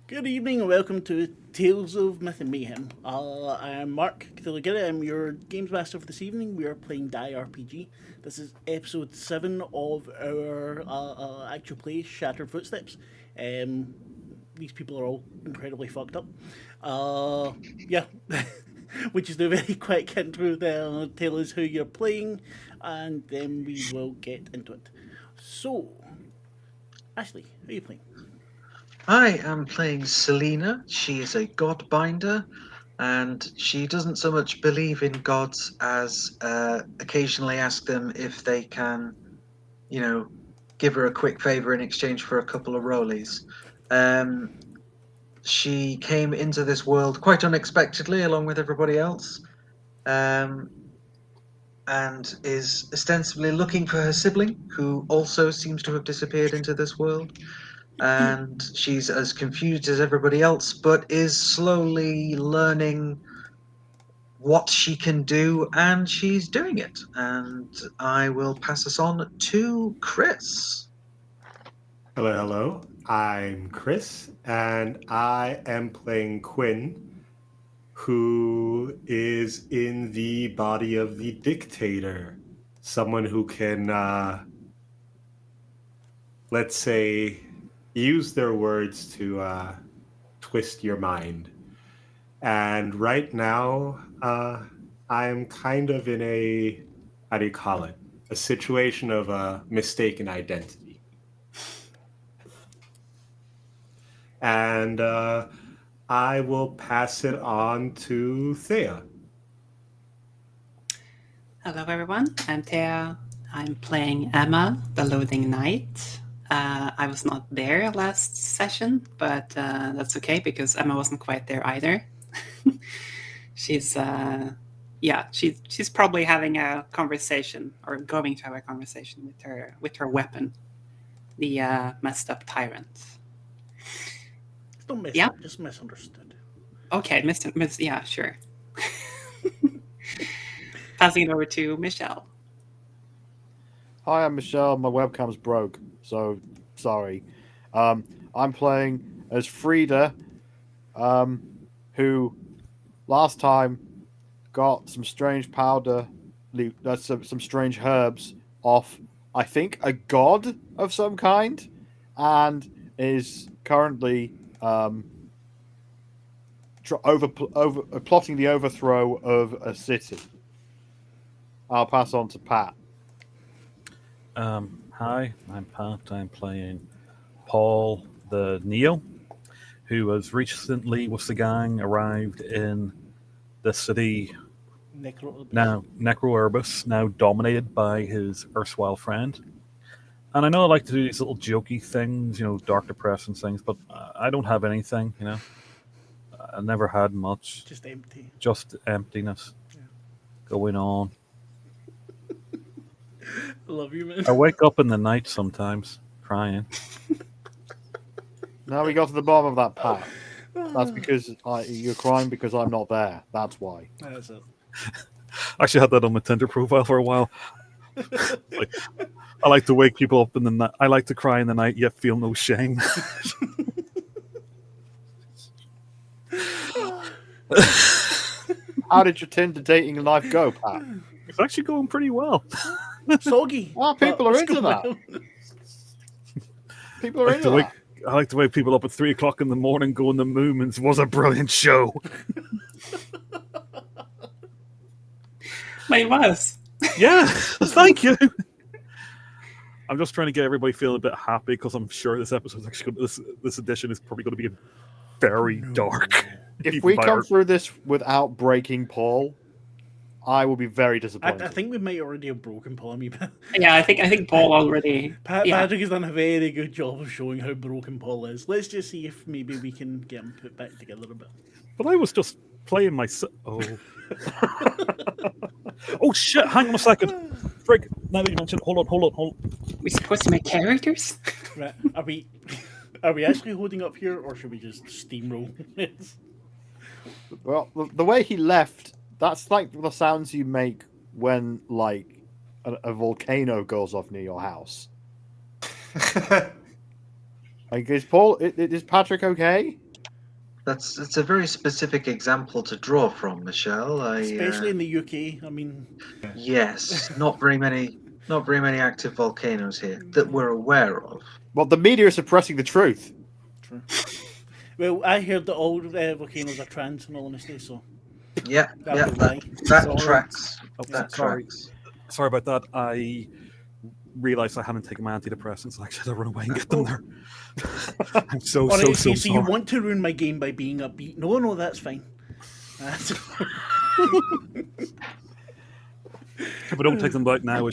Good evening and welcome to Tales of Myth and Mayhem. I am Marc. I'm your games master for this evening. We are playing Die RPG. This is episode 7 of our actual play, Shattered Footsteps. Um, these people are all incredibly fucked up. Yeah, which is the very quick intro there. Tell us who you're playing, and then we will get into it. So, Ashleigh, who are you playing? I am playing Selena. She is a godbinder, and she doesn't so much believe in gods as occasionally ask them if they can, you know, give her a quick favor in exchange for a couple of rollies. Um, she came into this world quite unexpectedly, along with everybody else, um, and is ostensibly looking for her sibling, who also seems to have disappeared into this world. And she's as confused as everybody else, but is slowly learning what she can do, and she's doing it. And I will pass us on to Chris. Hello, hello. I'm Chris, and I am playing Quinn, who is in the body of the dictator. Someone who can, let's say, use their words to twist your mind. And right now, I'm kind of in how do you call it? A situation of a mistaken identity. And I will pass it on to Thea. Hello, everyone. I'm Thea. I'm playing Emma, the Loathing Knight. I was not there last session, but that's okay because Emma wasn't quite there either. she's probably having a conversation or going to have a conversation with her weapon, the messed up tyrant. It's not messed up, just misunderstood. Okay, yeah, sure. Passing it over to Michelle. Hi, I'm Michelle. My webcam's broke, so sorry. I'm playing as Frida, who last time got some strange powder, some strange herbs off, I think, a god of some kind, and is currently plotting the overthrow of a city. I'll pass on to Pat. Hi, I'm Pat. I'm playing Paul the Neo, who has recently, with the gang, arrived in the city Necro-Urbis, now dominated by his erstwhile friend. And I know I like to do these little jokey things, dark depressing things, but I don't have anything, I never had much. Just empty. Just emptiness going on. Love you, man. I wake up in the night sometimes crying. Now we got to the bottom of that, Pat. That's because you're crying because I'm not there. That's why. That's it. I actually had that on my Tinder profile for a while. I like to wake people up in the night. I like to cry in the night, yet feel no shame. How did your Tinder dating life go, Pat? It's actually going pretty well. Soggy. Well, people are into that. People are into that. I like to wake people up at 3 o'clock in the morning going, the Moomins was a brilliant show. But it was. Yeah, thank you. I'm just trying to get everybody feeling a bit happy because I'm sure this episode is actually this edition is probably going to be very dark. If we come through this without breaking Paul, I will be very disappointed. I think we might already have broken Paul a wee bit. Yeah, I think Paul already. Patrick has done a very good job of showing how broken Paul is. Let's just see if maybe we can get him put back together a bit. But I was just playing myself. Oh. Oh shit! Hang on a second. Frig, now that you mentioned, hold on. We're supposed to make characters? Right. Are we actually holding up here, or should we just steamroll it? Well, the way he left, that's like the sounds you make when, like, a volcano goes off near your house. Like, is Patrick okay? It's a very specific example to draw from, Michelle. Especially in the UK. I mean, Yes, not very many active volcanoes here that we're aware of. Well, the media is suppressing the truth. true. Well, I heard that all volcanoes are trans, in all honesty, so Yeah, that yeah, would lie. that Sorry. tracks. Oh, That sorry. tracks. Sorry about that. I realized I hadn't taken my antidepressants. I should have run away and get them there. I'm so Alright, so sorry. you want to ruin my game by being upbeat? No, that's fine. That's- If I don't take them right now,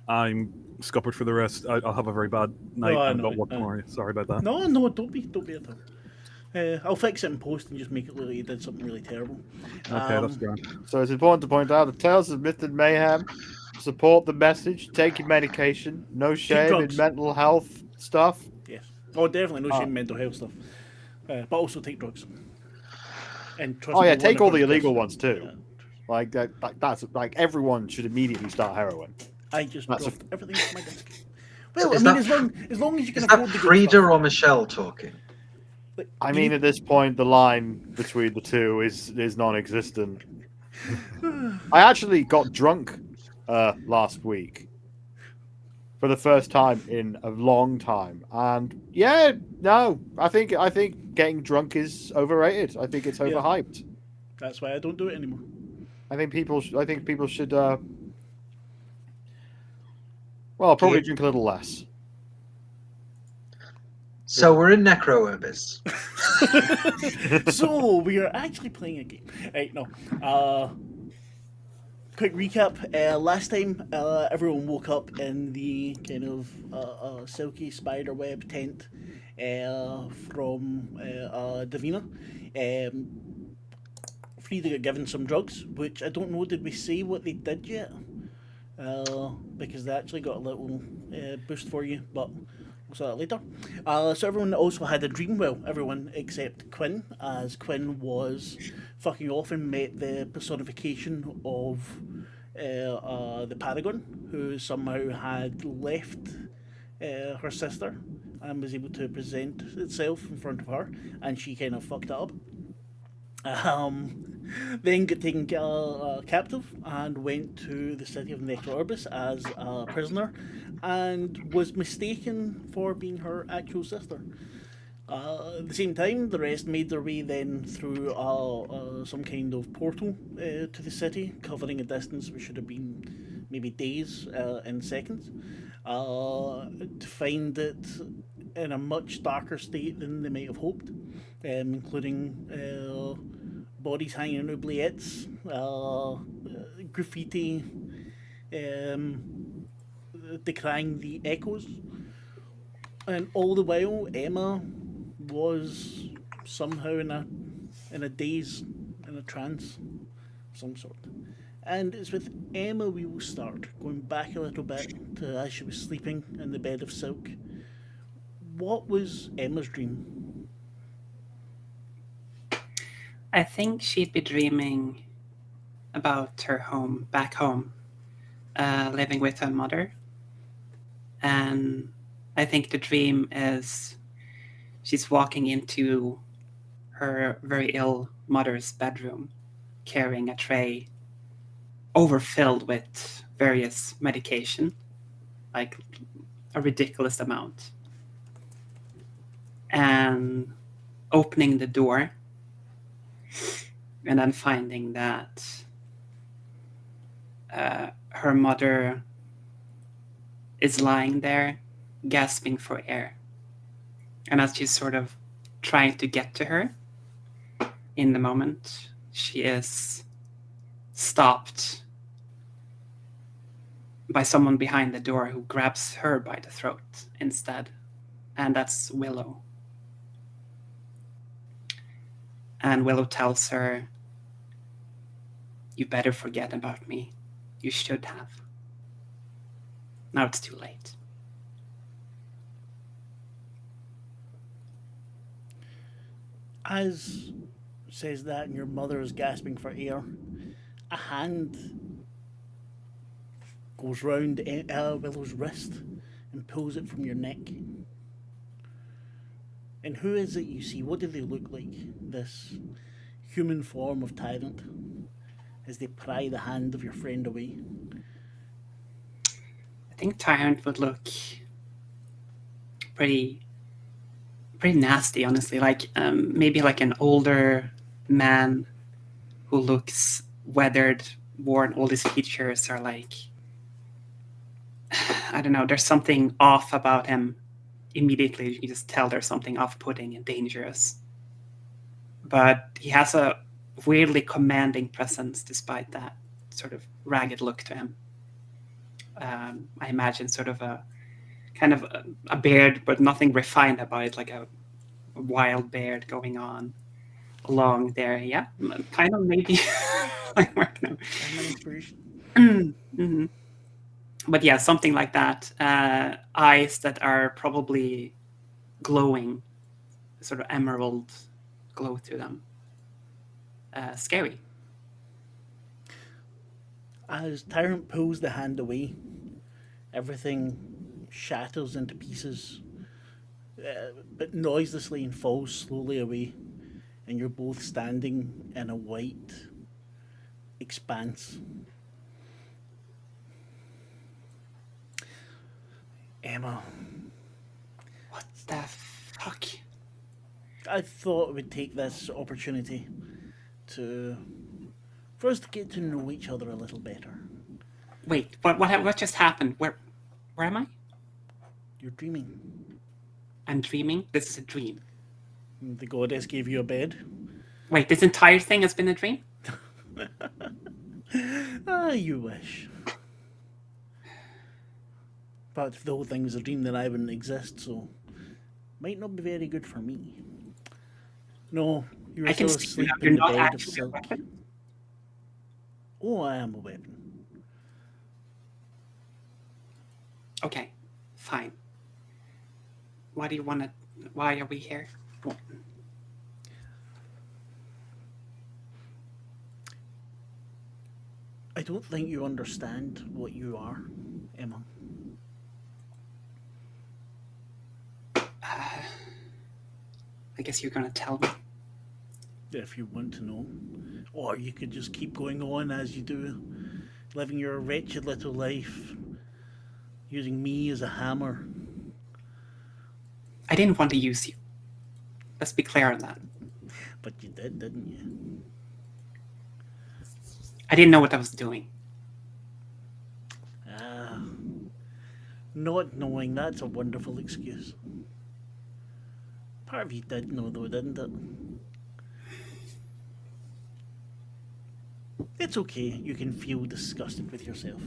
I'm scuppered for the rest. I'll have a very bad night I and know, got work I know. tomorrow. Sorry about that. no, don't be at all. I'll fix it in post and just make it look like you did something really terrible. Okay, that's grand. So it's important to point out that Tales of Myth and Mayhem support the message, take your medication, no shame in drugs. mental health stuff. Yes. Oh, definitely no shame in mental health stuff. But also take drugs. And trust Oh me, yeah, one take all the of illegal us- ones too. Yeah. Like that's like everyone should immediately start heroin. I just That's dropped everything from my desk. Well, Is I mean, that- as long as you can Is that afford the good Frida stuff. or Michelle talking? Like, I you mean, need- at this point, the line between the two is non-existent. I actually got drunk last week for the first time in a long time, and yeah, no, I think getting drunk is overrated. I think it's overhyped. that's why I don't do it anymore. I think people should. Well, probably Yeah. drink a little less. So we're in Necro Abyss. So we are actually playing a game. Right, no. Quick recap. Last time, everyone woke up in the kind of silky spider web tent from Davina. Frida got given some drugs, which I don't know. Did we say what they did yet? Because they actually got a little boost for you, but we'll say that later. So everyone also had a dream. Well, everyone except Quinn, as Quinn was fucking off and met the personification of the Paragon, who somehow had left her sister and was able to present itself in front of her, and she kind of fucked it up. Then got taken captive and went to the city of Necrorbis as a prisoner, and was mistaken for being her actual sister. At the same time, the rest made their way then through some kind of portal to the city, covering a distance which should have been maybe days and seconds, to find it in a much darker state than they might have hoped, including bodies hanging on oubliettes, graffiti, decrying the echoes, and all the while Emma was somehow in a daze, in a trance of some sort. And it's with Emma we will start, going back a little bit to as she was sleeping in the bed of silk. What was Emma's dream? I think she'd be dreaming about her home, back home, living with her mother. And I think the dream is she's walking into her very ill mother's bedroom, carrying a tray overfilled with various medication, like a ridiculous amount. And opening the door and then finding that her mother is lying there gasping for air. And as she's sort of trying to get to her, in the moment, she is stopped by someone behind the door who grabs her by the throat instead. And that's Willow. And Willow tells her, "You better forget about me. You should have. Now it's too late." As says that, and your mother is gasping for air, a hand goes round Willow's wrist and pulls it from your neck. And who is it you see? What do they look like? This human form of tyrant, as they pry the hand of your friend away. I think Tyrant would look pretty nasty, honestly. Like maybe like an older man who looks weathered, worn. All his features are like, I don't know. There's something off about him. Immediately, you can just tell there's something off-putting and dangerous. But he has a weirdly commanding presence, despite that sort of ragged look to him. I imagine sort of a kind of a beard, but nothing refined about it, like a wild beard going on along there. Yeah, kind of maybe like Mark. No. I'm an inspiration. Mm-hmm. But yeah, something like that. Eyes that are probably glowing, sort of emerald glow to them. Scary. As Tyrant pulls the hand away, everything shatters into pieces, but noiselessly, and falls slowly away, and you're both standing in a white expanse. Emma, What the fuck? I thought we'd take this opportunity for us to get to know each other a little better. Wait, what just happened? Where am I? You're dreaming. I'm dreaming. This is a dream. The goddess gave you a bed. Wait, this entire thing has been a dream? You wish. But if the whole thing was a dream, then I wouldn't exist, so might not be very good for me. No, you were I can still see asleep you're in the not bed of actually a silk. weapon. Oh, I am a weapon. Okay, fine. Why are we here? I don't think you understand what you are, Emma. I guess you're gonna tell me. If you want to know. Or you could just keep going on as you do, living your wretched little life, using me as a hammer. I didn't want to use you. Let's be clear on that. But you did, didn't you? I didn't know what I was doing. Ah, not knowing, that's a wonderful excuse. Part of you did know, though, didn't it? It's okay, you can feel disgusted with yourself.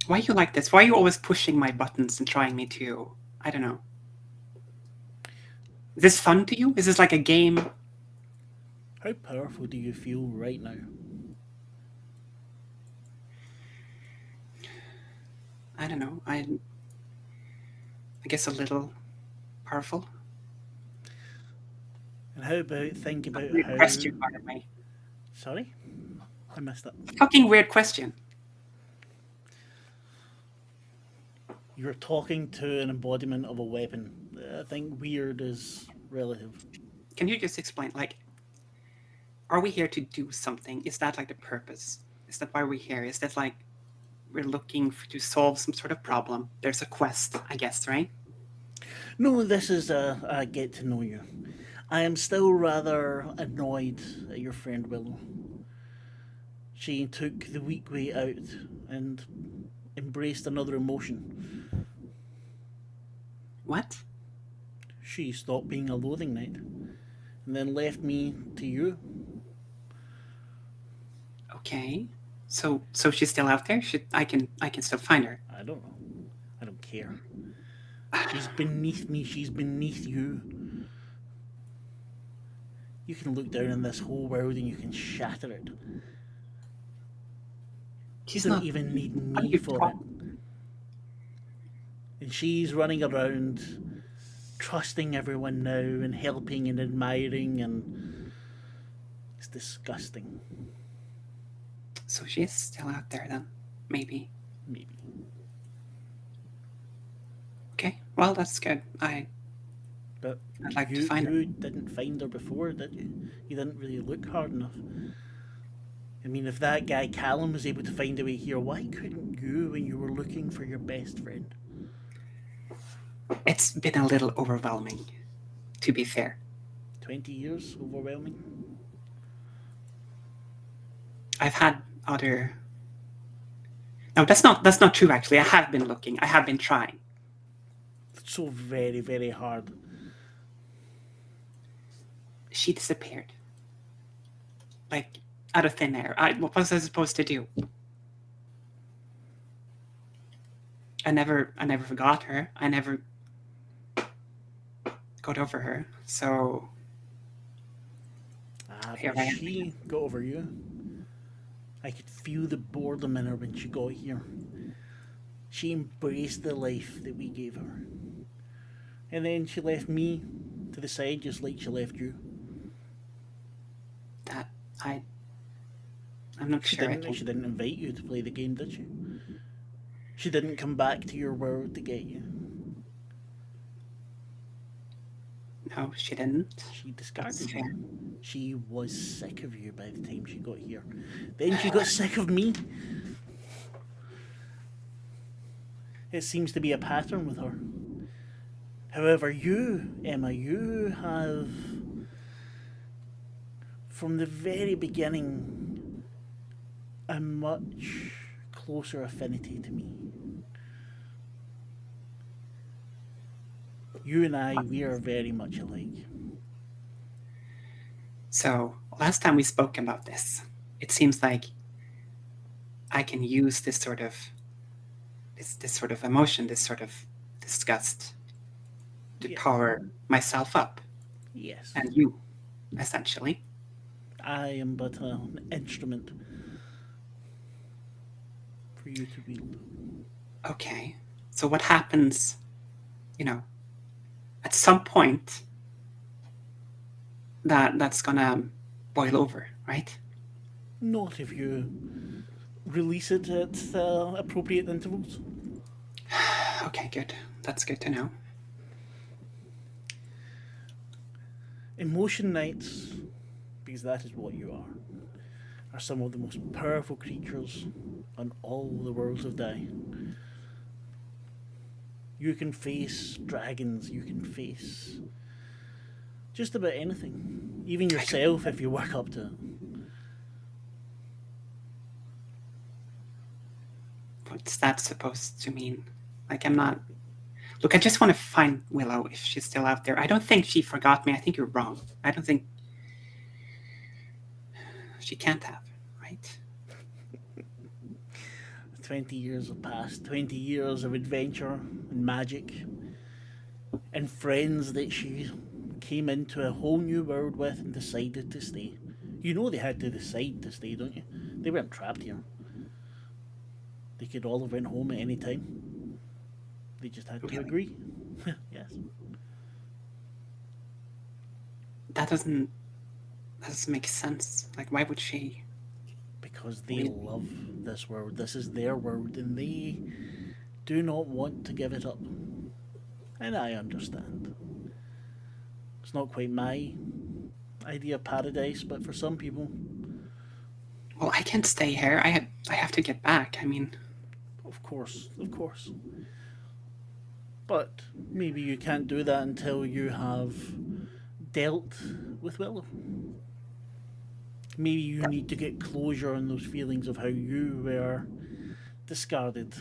Why are you like this? Why are you always pushing my buttons and trying me to... I don't know. Is this fun to you? Is this like a game? How powerful do you feel right now? I don't know. I guess a little powerful. And how about think about Weird how... question, by the way. Sorry? I missed that. Fucking weird question. You're talking to an embodiment of a weapon. I think weird is relative. Can you just explain, like, are we here to do something? Is that like the purpose? Is that why we're here? Is that like we're looking to solve some sort of problem? There's a quest, I guess, right? No, this is a get to know you. I am still rather annoyed at your friend Willow. She took the weak way out and embraced another emotion. What? She stopped being a loathing knight and then left me to you. Okay. So she's still out there? I can still find her. I don't know. I don't care. She's beneath me. She's beneath you. You can look down on this whole world and you can shatter it. She's You don't not even need What are me you for it. talking- And she's running around trusting everyone now and helping and admiring, and it's disgusting. So she is still out there then? Maybe. Maybe. Okay. Well, that's good. But I'd like to you find her. didn't find her before, did you? You didn't really look hard enough. I mean, if that guy Callum was able to find a way here, why couldn't you when you were looking for your best friend? It's been a little overwhelming, to be fair. 20 years? Overwhelming? I've had other... No, that's not true, actually. I have been looking. I have been trying. It's so very, very hard. She disappeared. Like, out of thin air. What was I supposed to do? I never forgot her. I never got over her. So here But I am. she got over you. I could feel the boredom in her when she got here. She embraced the life that we gave her. And then she left me to the side just like she left you. That I'm not She sure. didn't invite you to play the game, did she? She didn't come back to your world to get you. No, she didn't. She That's discarded fair. you. She was sick of you by the time she got here. Then she got sick of me. It seems to be a pattern with her. However, you, Emma, you have, from the very beginning, a much closer affinity to me. You and I, we are very much alike. So last time we spoke about this, it seems like I can use this sort of emotion, this sort of disgust, to Yeah. power myself up, Yes. and you, essentially. I am but an instrument for you to wield. Okay. So what happens, at some point that's gonna boil over, right? Not if you release it at appropriate intervals. Okay, good. That's good to know. Emotion Knights, because that is what you are some of the most powerful creatures on all the worlds of Dai. You can face dragons, you can face just about anything. Even yourself if you work up to it. What's that supposed to mean? Like, I'm not... Look, I just want to find Willow if she's still out there. I don't think she forgot me. I think you're wrong. I don't think... She can't have, right? 20 years have passed, 20 years of adventure and magic and friends that she came into a whole new world with and decided to stay. You know they had to decide to stay, don't you? They weren't trapped here. They could all have went home at any time. They just had to agree. Yes. That doesn't make sense. Like, why would she? Because they love this world. This is their world, and they do not want to give it up. And I understand. It's not quite my idea of paradise, but for some people, Well, I can't stay here. I have to get back. I mean, of course. But maybe you can't do that until you have dealt with Willow. Maybe you need to get closure on those feelings of how you were discarded.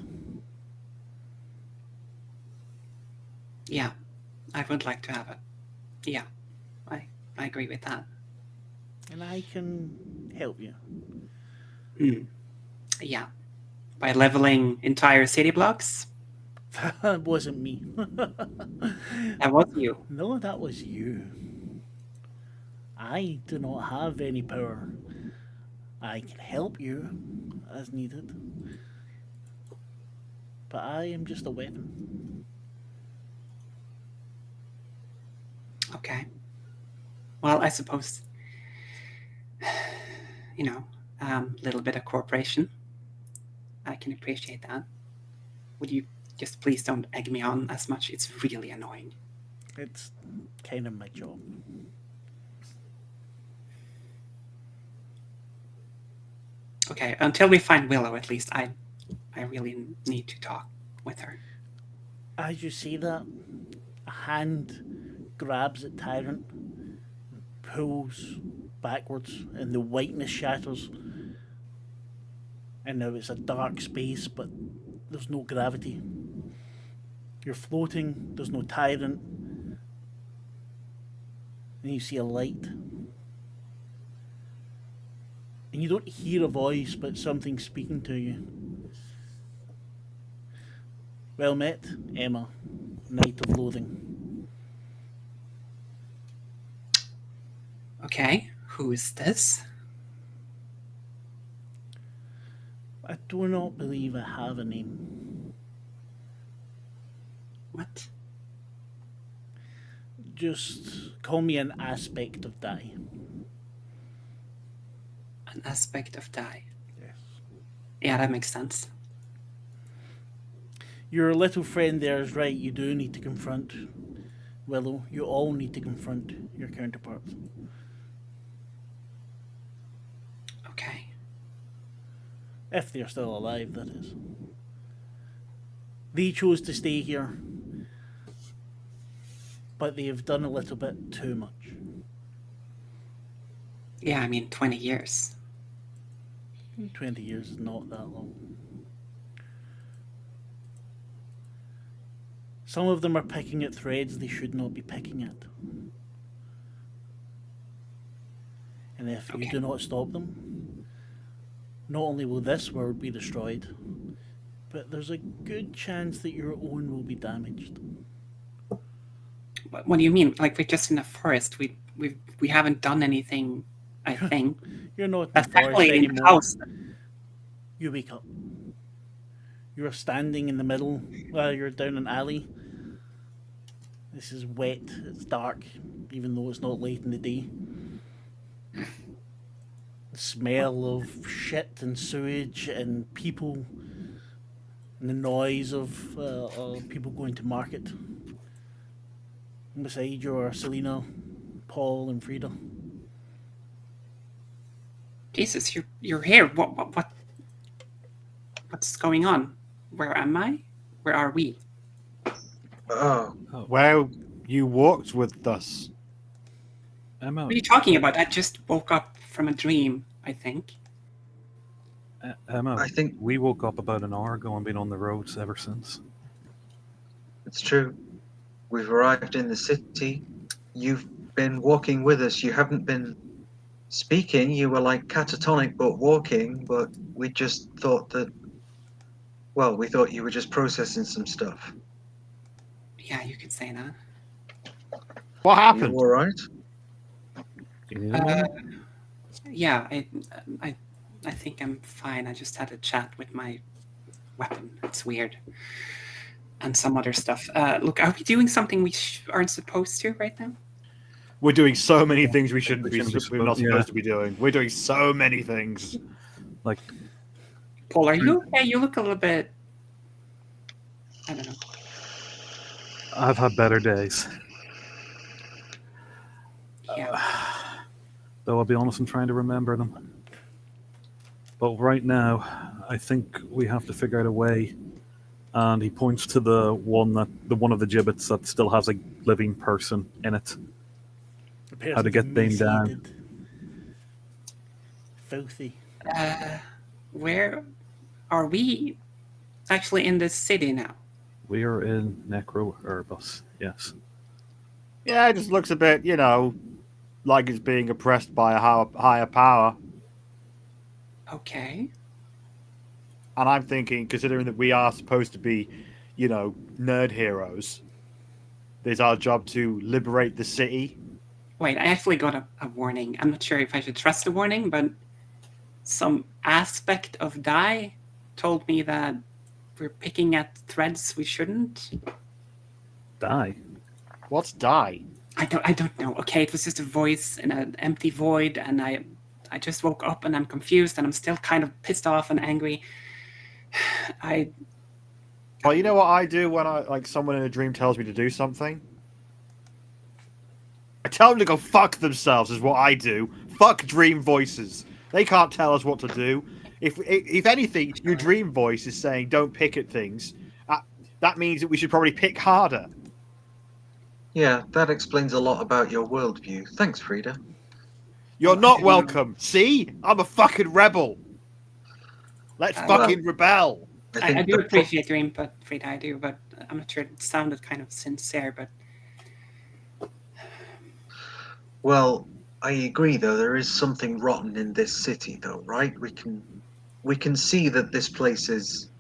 yeah, I would like to have it. Yeah, I agree with that. And I can help you. Yeah, by leveling entire city blocks. That wasn't me. That was you. No, that was you. I do not have any power. I can help you as needed. But I am just a weapon. Okay. Well, I suppose, little bit of cooperation. I can appreciate that. Would you Just please don't egg me on as much. It's really annoying. It's kind of my job. Okay, until we find Willow, at least, I really need to talk with her. As you see that, a hand grabs at Tyrant, pulls backwards, and the whiteness shatters. And now it's a dark space, but there's no gravity. You're floating, there's no Tyrant. And you see a light. And you don't hear a voice, but something speaking to you. Well met, Emma, Knight of Loathing. Okay, who is this? I do not believe I have a name. What? Just call me an aspect of Dai. An aspect of Dai. Yes. Yeah, that makes sense. Your little friend there is right. You do need to confront Willow. You all need to confront your counterparts. Okay. If they're still alive, that is. They chose to stay here, but they've done a little bit too much. Yeah, I mean, 20 years. 20 years is not that long. Some of them are picking at threads they should not be picking at. And if you do not stop them, not only will this world be destroyed, but there's a good chance that your own will be damaged. What do you mean? Like, we're just in a forest. We haven't done anything, I think. You're not in the That's forest actually in the anymore. house. You wake up. You're standing in the middle, you're down an alley. This is wet, it's dark, even though it's not late in the day. The smell of shit and sewage and people, and the noise of people going to market. And beside you are Selena, Paul, and Frida. Jesus, you're here. What's going on? Where am I? Where are we? Oh, Well, you walked with us. Emma, What are you talking about? I just woke up from a dream, I think. Emma, I think we woke up about an hour ago and been on the roads ever since. it's true. We've arrived in the city. You've been walking with us. You haven't been speaking. You were like catatonic but walking, but we just thought that, well, we thought you were just processing some stuff. Yeah, you could say that. What Are you happened? all right? Yeah, I think I'm fine. I just had a chat with my weapon. It's weird. And some other stuff. Look, are we doing something we aren't supposed to right now? We're doing so many things we shouldn't be. shouldn't be We're not supposed- supposed to be doing. We're doing so many things. Like, Paul, are you okay? You look a little bit... I don't know. I've had better days. Yeah. Though I'll be honest, I'm trying to remember them. But right now, I think we have to figure out a way. And he points to the one of the gibbets that still has a living person in it. How to get them down. Emaciated. Filthy. Where are we actually in this city now? We are in Necro Urbus, yes. Yeah, it just looks a bit, like it's being oppressed by a higher power. Okay. And I'm thinking, considering that we are supposed to be, nerd heroes, it's our job to liberate the city. Wait, I actually got a warning. I'm not sure if I should trust the warning, but some aspect of Dai told me that we're picking at threads we shouldn't. Die. What's die? I don't know. Okay, it was just a voice in an empty void, and I just woke up and I'm confused and I'm still kind of pissed off and angry. Well, you know what I do when someone in a dream tells me to do something? I tell them to go fuck themselves. Is what I do. Fuck dream voices. They can't tell us what to do. If anything, your dream voice is saying don't pick at things. That means that we should probably pick harder. Yeah, that explains a lot about your worldview. Thanks, Frida. You're not welcome. See? I'm a fucking rebel. Let's fucking rebel. I do appreciate your input, Frida. I do, but I'm not sure. It sounded kind of sincere, but... Well, I agree, though. There is something rotten in this city, though, right? We can see that this place is...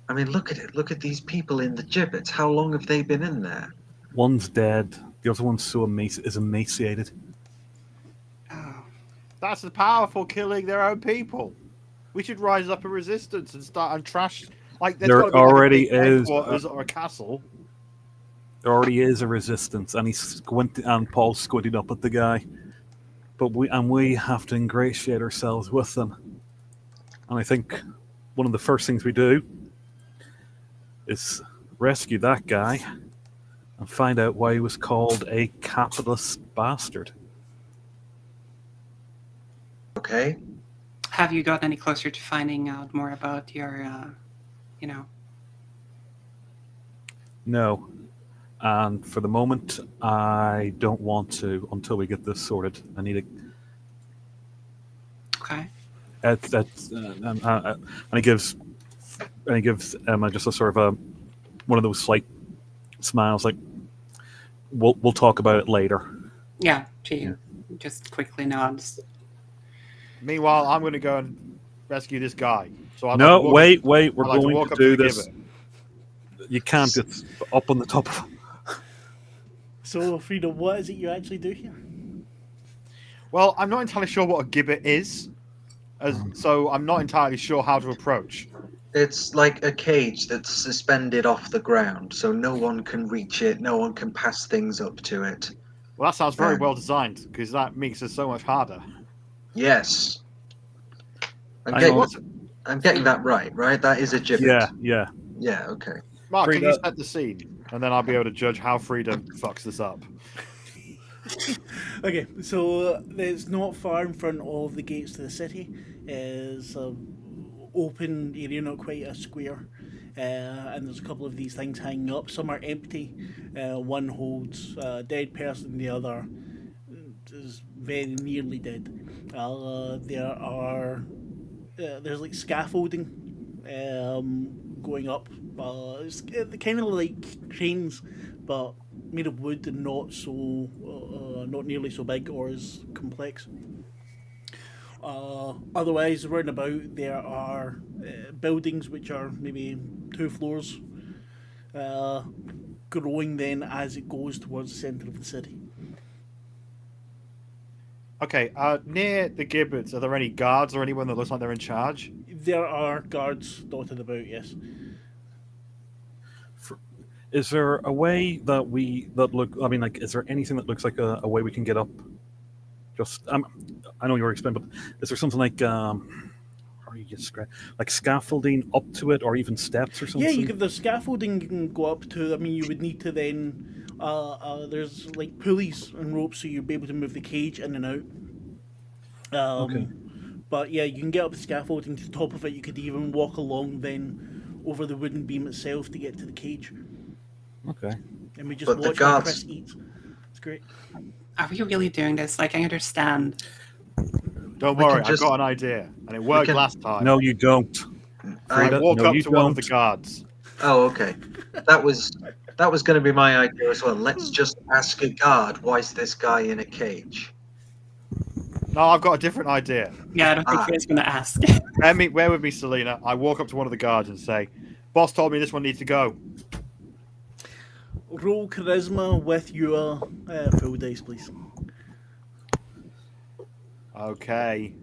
I mean, look at it. Look at these people in the gibbets. How long have they been in there? One's dead. The other one's is emaciated. Oh. That's the powerful killing their own people. We should rise up a resistance and start and trash. There already is headquarters or a castle. There already is a resistance, and Paul squinted up at the guy. But we have to ingratiate ourselves with them. And I think one of the first things we do is rescue that guy and find out why he was called a capitalist bastard. Okay. Have you got any closer to finding out more about your, No. And for the moment, I don't want to until we get this sorted. I need Okay. And he gives Emma just a sort of one of those slight smiles, like we'll talk about it later. Yeah, she just quickly nods. Meanwhile, I'm going to go and rescue this guy. So wait, we're going to do this. Gibbet. You can't get up on the top of him. So, Frida, what is it you actually do here? Well, I'm not entirely sure what a gibbet is, so I'm not entirely sure how to approach. It's like a cage that's suspended off the ground, so no one can reach it, no one can pass things up to it. Well, that sounds very well designed, because that makes it so much harder. Yes. I'm getting that right? That is a gibbet. Yeah. Yeah, okay. Marc, Frida, can you set the scene? And then I'll be able to judge how Frida fucks this up. Okay, so it's not far in front of the gates to the city. It's an open area, not quite a square. And there's a couple of these things hanging up. Some are empty. One holds a dead person, the other is very nearly dead. There's like scaffolding going up. It's kind of like cranes, but made of wood and not nearly so big or as complex. Otherwise, round about there are buildings which are maybe 2 floors, growing then as it goes towards the centre of the city. Okay, near the gibbets, are there any guards or anyone that looks like they're in charge? There are guards dotted about, yes. Is there a way is there anything that looks like a way we can get up? Just, I know you already explained, but is there something like, like scaffolding up to it, or even steps or something? Yeah, there's scaffolding you can go up to. I mean, you would need to then, there's like pulleys and ropes, so you'll be able to move the cage in and out. Okay. But yeah, you can get up the scaffolding to the top of it. You could even walk along then over the wooden beam itself to get to the cage. Okay. And we just watch how Chris eats. It's great. Are we really doing this? Like, I understand. We Don't worry, can I've got an idea, and it worked last time. No, you don't. I walk up to one of the guards. Oh, okay. That was going to be my idea as well. Let's just ask a guard, why is this guy in a cage? No, I've got a different idea. Yeah, I don't think Freda's going to ask. Bear with me, Selena. I walk up to one of the guards and say, "Boss told me this one needs to go." Roll charisma with your full dice, please. Okay.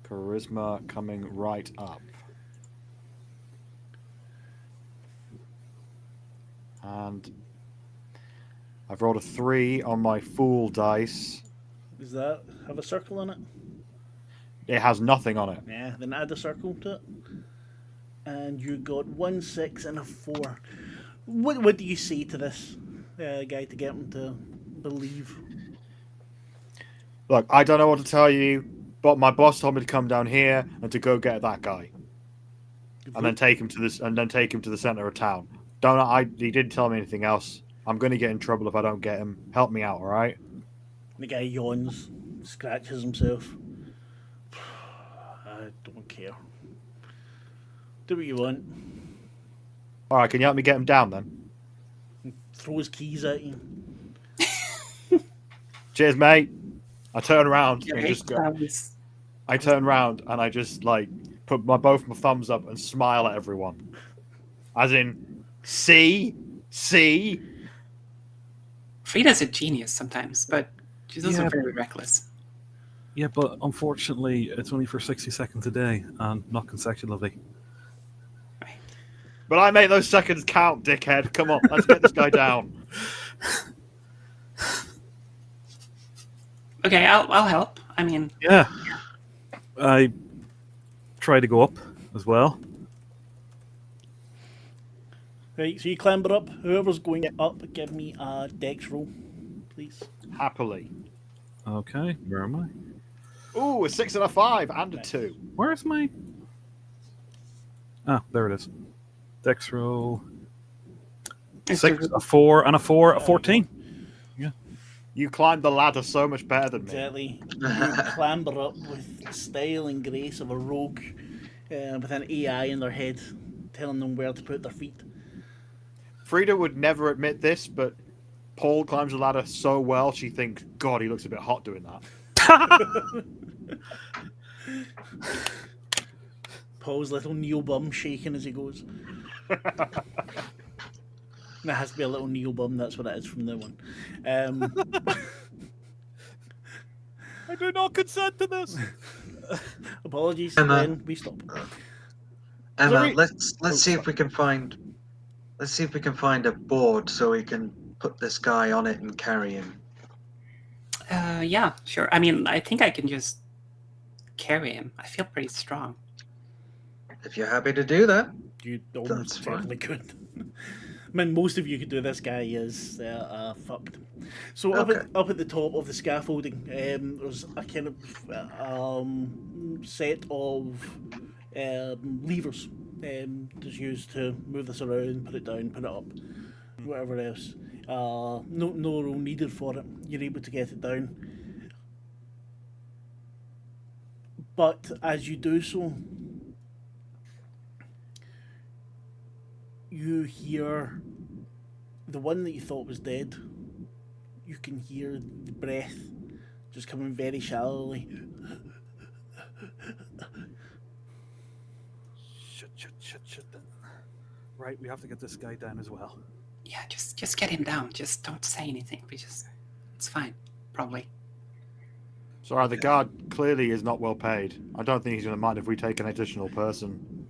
Charisma coming right up. And I've rolled a 3 on my fool dice. Does that have a circle on it? It has nothing on it. Yeah, then add a circle to it. and you got 1, 6, and a 4. What do you say to this guy to get him to believe? Look, I don't know what to tell you, but my boss told me to come down here and to go get that guy, and then take him to this, and then take him to the center of town. He didn't tell me anything else. I'm going to get in trouble if I don't get him. Help me out, all right? The guy yawns, scratches himself. I don't care. Do what you want. All right, can you help me get him down then? Throw his keys at you. Cheers, mate. I turn around Yeah, and right, just go. that was- I turn around and I just like put both my thumbs up and smile at everyone, as in, see. Frida's a genius sometimes, but she's also Yeah. very reckless. Yeah, but unfortunately, it's only for 60 seconds a day and not consecutively. But I make those seconds count, dickhead. Come on, let's get this guy down. Okay, I'll help. I mean, Yeah. I try to go up as well. Right, so you clamber up. Whoever's going up, give me a dex roll, please. Happily. Okay, where am I? Ooh, a 6 and a 5 and a 2. Where's my... Ah, there it is. Dex roll. 6, a 4, and a 4, a 14. You climbed the ladder so much better than me. Exactly. You clamber up with the style and grace of a rogue with an AI in their head telling them where to put their feet. Frida would never admit this, but Paul climbs the ladder so well she thinks, God, he looks a bit hot doing that. Paul's little Neo bum shaking as he goes. There has to be a little Neo bum, that's what it is from now on. I do not consent to this. Apologies, Emma. then we stop. Emma, Sorry. let's see if we can find a board so we can put this guy on it and carry him. yeah, sure. I mean, I think I can just carry him. I feel pretty strong. If you're happy to do that. You That's almost fine. certainly could. I mean, most of you could do. This guy is fucked. So Okay. up at the top of the scaffolding, there's a kind of set of levers that's used to move this around, put it down, put it up, whatever else. No rule needed for it. You're able to get it down. But as you do so, you hear the one that you thought was dead. You can hear the breath just coming very shallowly. Shit. Right, we have to get this guy down as well. Yeah, just get him down. Just don't say anything. It's fine, probably. Sorry, the guard clearly is not well paid. I don't think he's going to mind if we take an additional person.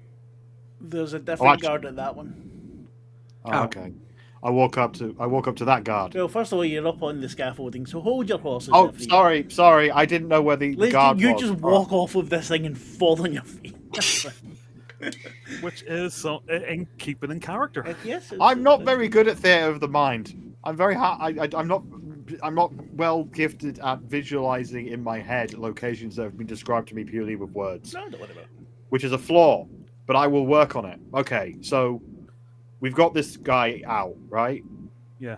There's a different actually- guard at that one. Oh, okay. I walk up to that guard. Well, first of all, you're up on the scaffolding, so hold your horses. Oh, Jeffrey. sorry. I didn't know where the guard You was. just walk off of this thing and fall on your feet. Which is so, in keeping in character. Yes, I'm not very good at theater of the mind. I'm very I'm not well gifted at visualizing in my head locations that have been described to me purely with words, No, don't worry about it. which is a flaw, but I will work on it. Okay, so we've got this guy out, right? Yeah.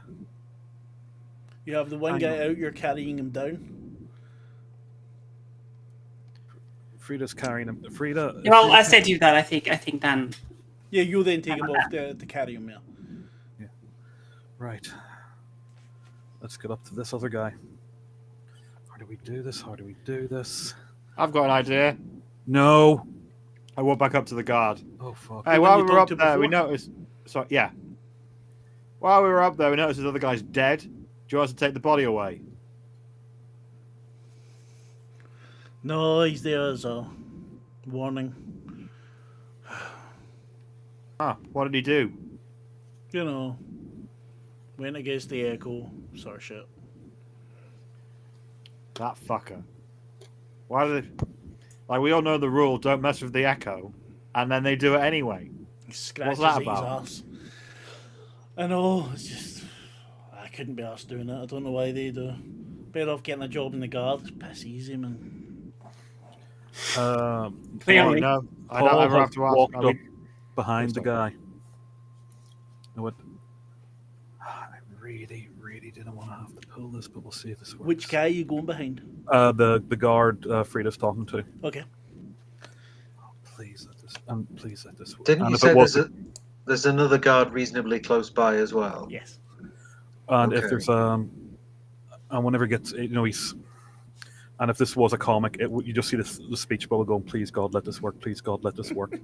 You have the one Hang guy on. out, you're carrying him down. Frida's carrying him. Frida. Well, as I do that, I think then. Yeah, you then take him off to carry him, yeah. Right. Let's get up to this other guy. How do we do this? I've got an idea. No. I walk back up to the guard. Oh, fuck. Hey, The one while you we were up talked to there, we before? noticed. So yeah. While we were up there, we noticed this other guy's dead. Do you want us to take the body away? No, he's there as a warning. Ah, what did he do? You know, went against the echo, sort of shit. That fucker. Why did it... Like, we all know the rule, don't mess with the echo. and then they do it anyway. He scratches that at his about? arse. I know, it's just... I couldn't be arsed doing it. I don't know why they do. Better off getting a job in the guard. It's piss easy, man. Oh, Clearly. no, I Paul don't ever has have to ask. walked I mean, up behind the Please guy. I went, I really, really didn't want to have to pull this, but we'll see if this works. Which guy are you going behind? The guard Frida's talking to. Okay. Please let this work. Didn't And you if say it wasn't, there's another guard reasonably close by as well? Yes. and if Okay. there's and whenever it gets, he's, and if this was a comic, you just see the speech bubble going, "Please God, let this work. Please God, let this work."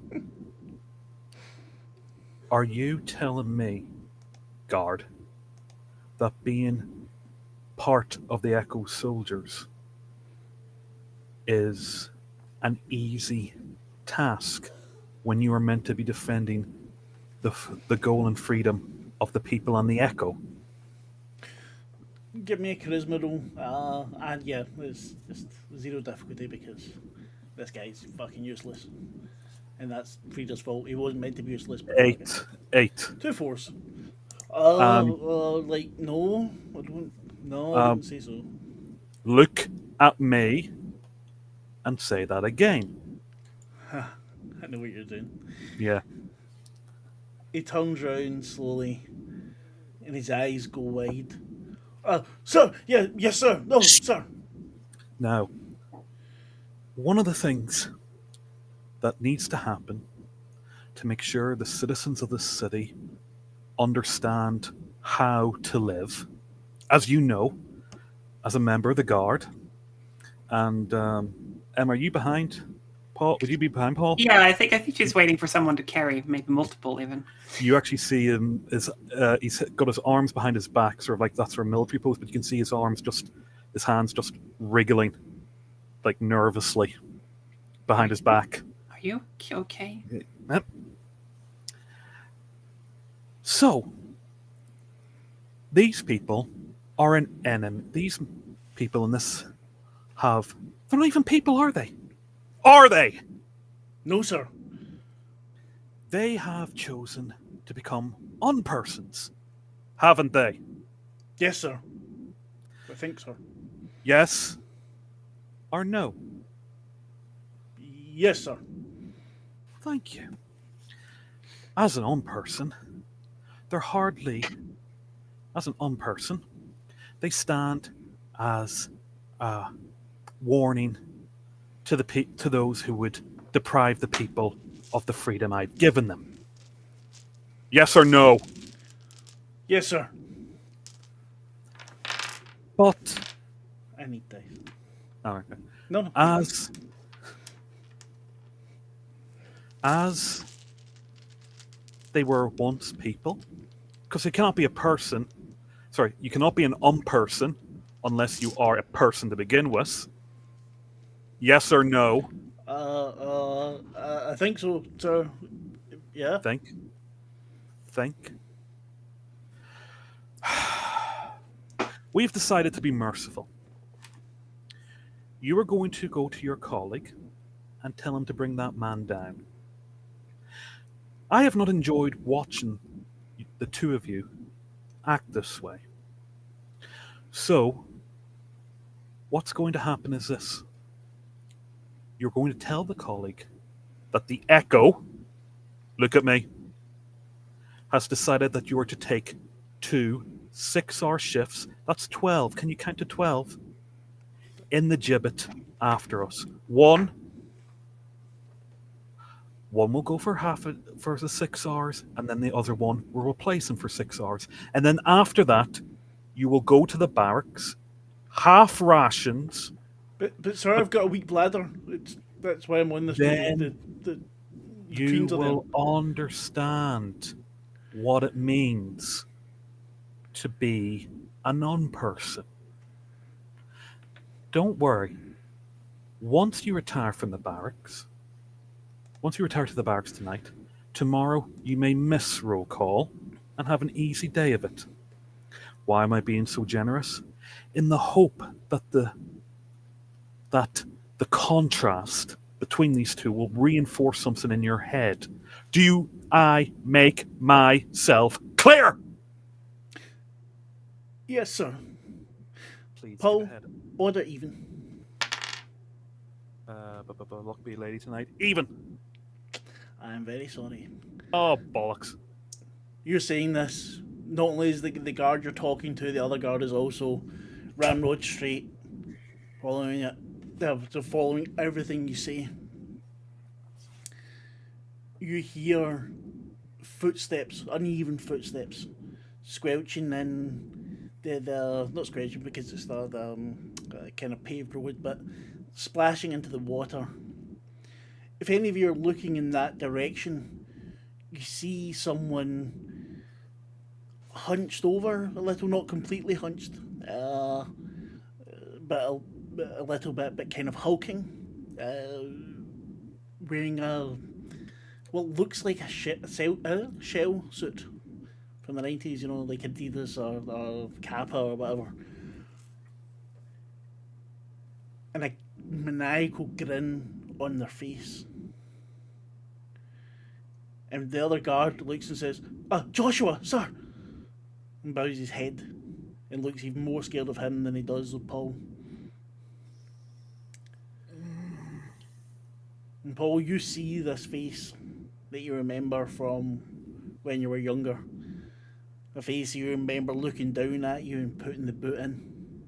Are you telling me, guard, that being part of the Echo soldiers is an easy task when you are meant to be defending the goal and freedom of the people on the Echo? Give me a charisma roll. And yeah, it's just zero difficulty because this guy's fucking useless. And that's Frida's fault. He wasn't meant to be useless. But Eight. 2 4s. Like, no. I don't. No, I didn't say so. Look at me and say that again. I know what you're doing. Yeah. He turns round slowly and his eyes go wide. Sir! Yeah, yes, sir! No, sir! Now, one of the things that needs to happen to make sure the citizens of this city understand how to live, as you know, as a member of the guard, and Em, are you behind Paul? Would you be behind Paul? Yeah, I think she's waiting for someone to carry, maybe multiple even. You actually see him, he's got his arms behind his back, sort of like that sort of military pose, but you can see his hands just wriggling, like nervously, behind his back. Are you okay? Yep. So, these people are an enemy. These people in this they're not even people, are they? Are they? No, sir. They have chosen to become unpersons, haven't they? Yes, sir. I think so. Yes or no? Yes, sir. Thank you. As an unperson, they stand as a warning to those who would deprive the people of the freedom I've given them. Yes or no? Yes, sir. But I need dice. oh, okay. No. As they were once people, because they cannot be a person. Sorry, you cannot be an unperson unless you are a person to begin with. Yes or no? I think so, sir. Yeah. Think. We've decided to be merciful. You are going to go to your colleague and tell him to bring that man down. I have not enjoyed watching the two of you act this way. So, what's going to happen is this. You're going to tell the colleague that the Echo, look at me, has decided that you are to take 2 6-hour shifts. That's 12. Can you count to 12? In the gibbet after us. One will go for for the 6 hours, and then the other one will replace him for 6 hours. And then after that, you will go to the barracks, half rations. But sir, I've got a weak bladder. That's why I'm on this. Then the you Queens are will understand what it means to be a non-person. Don't worry. Once you retire from the barracks, once you retire to the barracks tonight, tomorrow you may miss roll call and have an easy day of it. Why am I being so generous? In the hope that the contrast between these two will reinforce something in your head. Do I make myself clear? Yes, sir. Please Paul, give ahead. order even. Luck be a lady tonight. Even. I'm very sorry. Oh, bollocks. You're saying this. Not only is the guard you're talking to, the other guard is also Ramrod straight, following it. They're following everything you say. You hear footsteps, uneven footsteps, squelching in the not squelching because it's the kind of paved road, but splashing into the water. If any of you are looking in that direction, you see someone hunched over a little, not completely hunched, but a little bit, but kind of hulking, wearing a what looks like a shell suit from the 90s, you know, like Adidas or Kappa or whatever. And a maniacal grin on their face. And the other guard looks and says, Joshua, sir! And bows his head and looks even more scared of him than he does of Paul. And Paul, you see this face that you remember from when you were younger. A face you remember looking down at you and putting the boot in.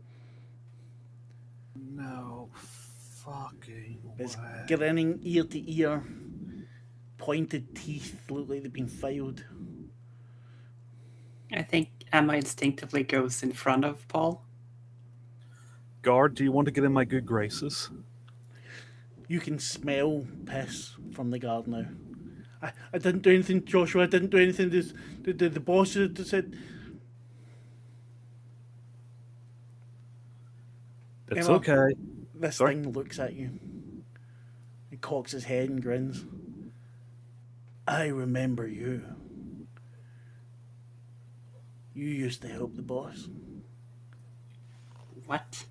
No fucking It's way. grinning ear to ear. Pointed teeth look like they've been filed. I think Emma instinctively goes in front of Paul. Guard, do you want to get in my good graces? You can smell piss from the guard now. I didn't do anything, Joshua. I didn't do anything. The boss said... It's Emma, okay. This Sorry? thing looks at you. He cocks his head and grins. I remember you. You used to help the boss. What?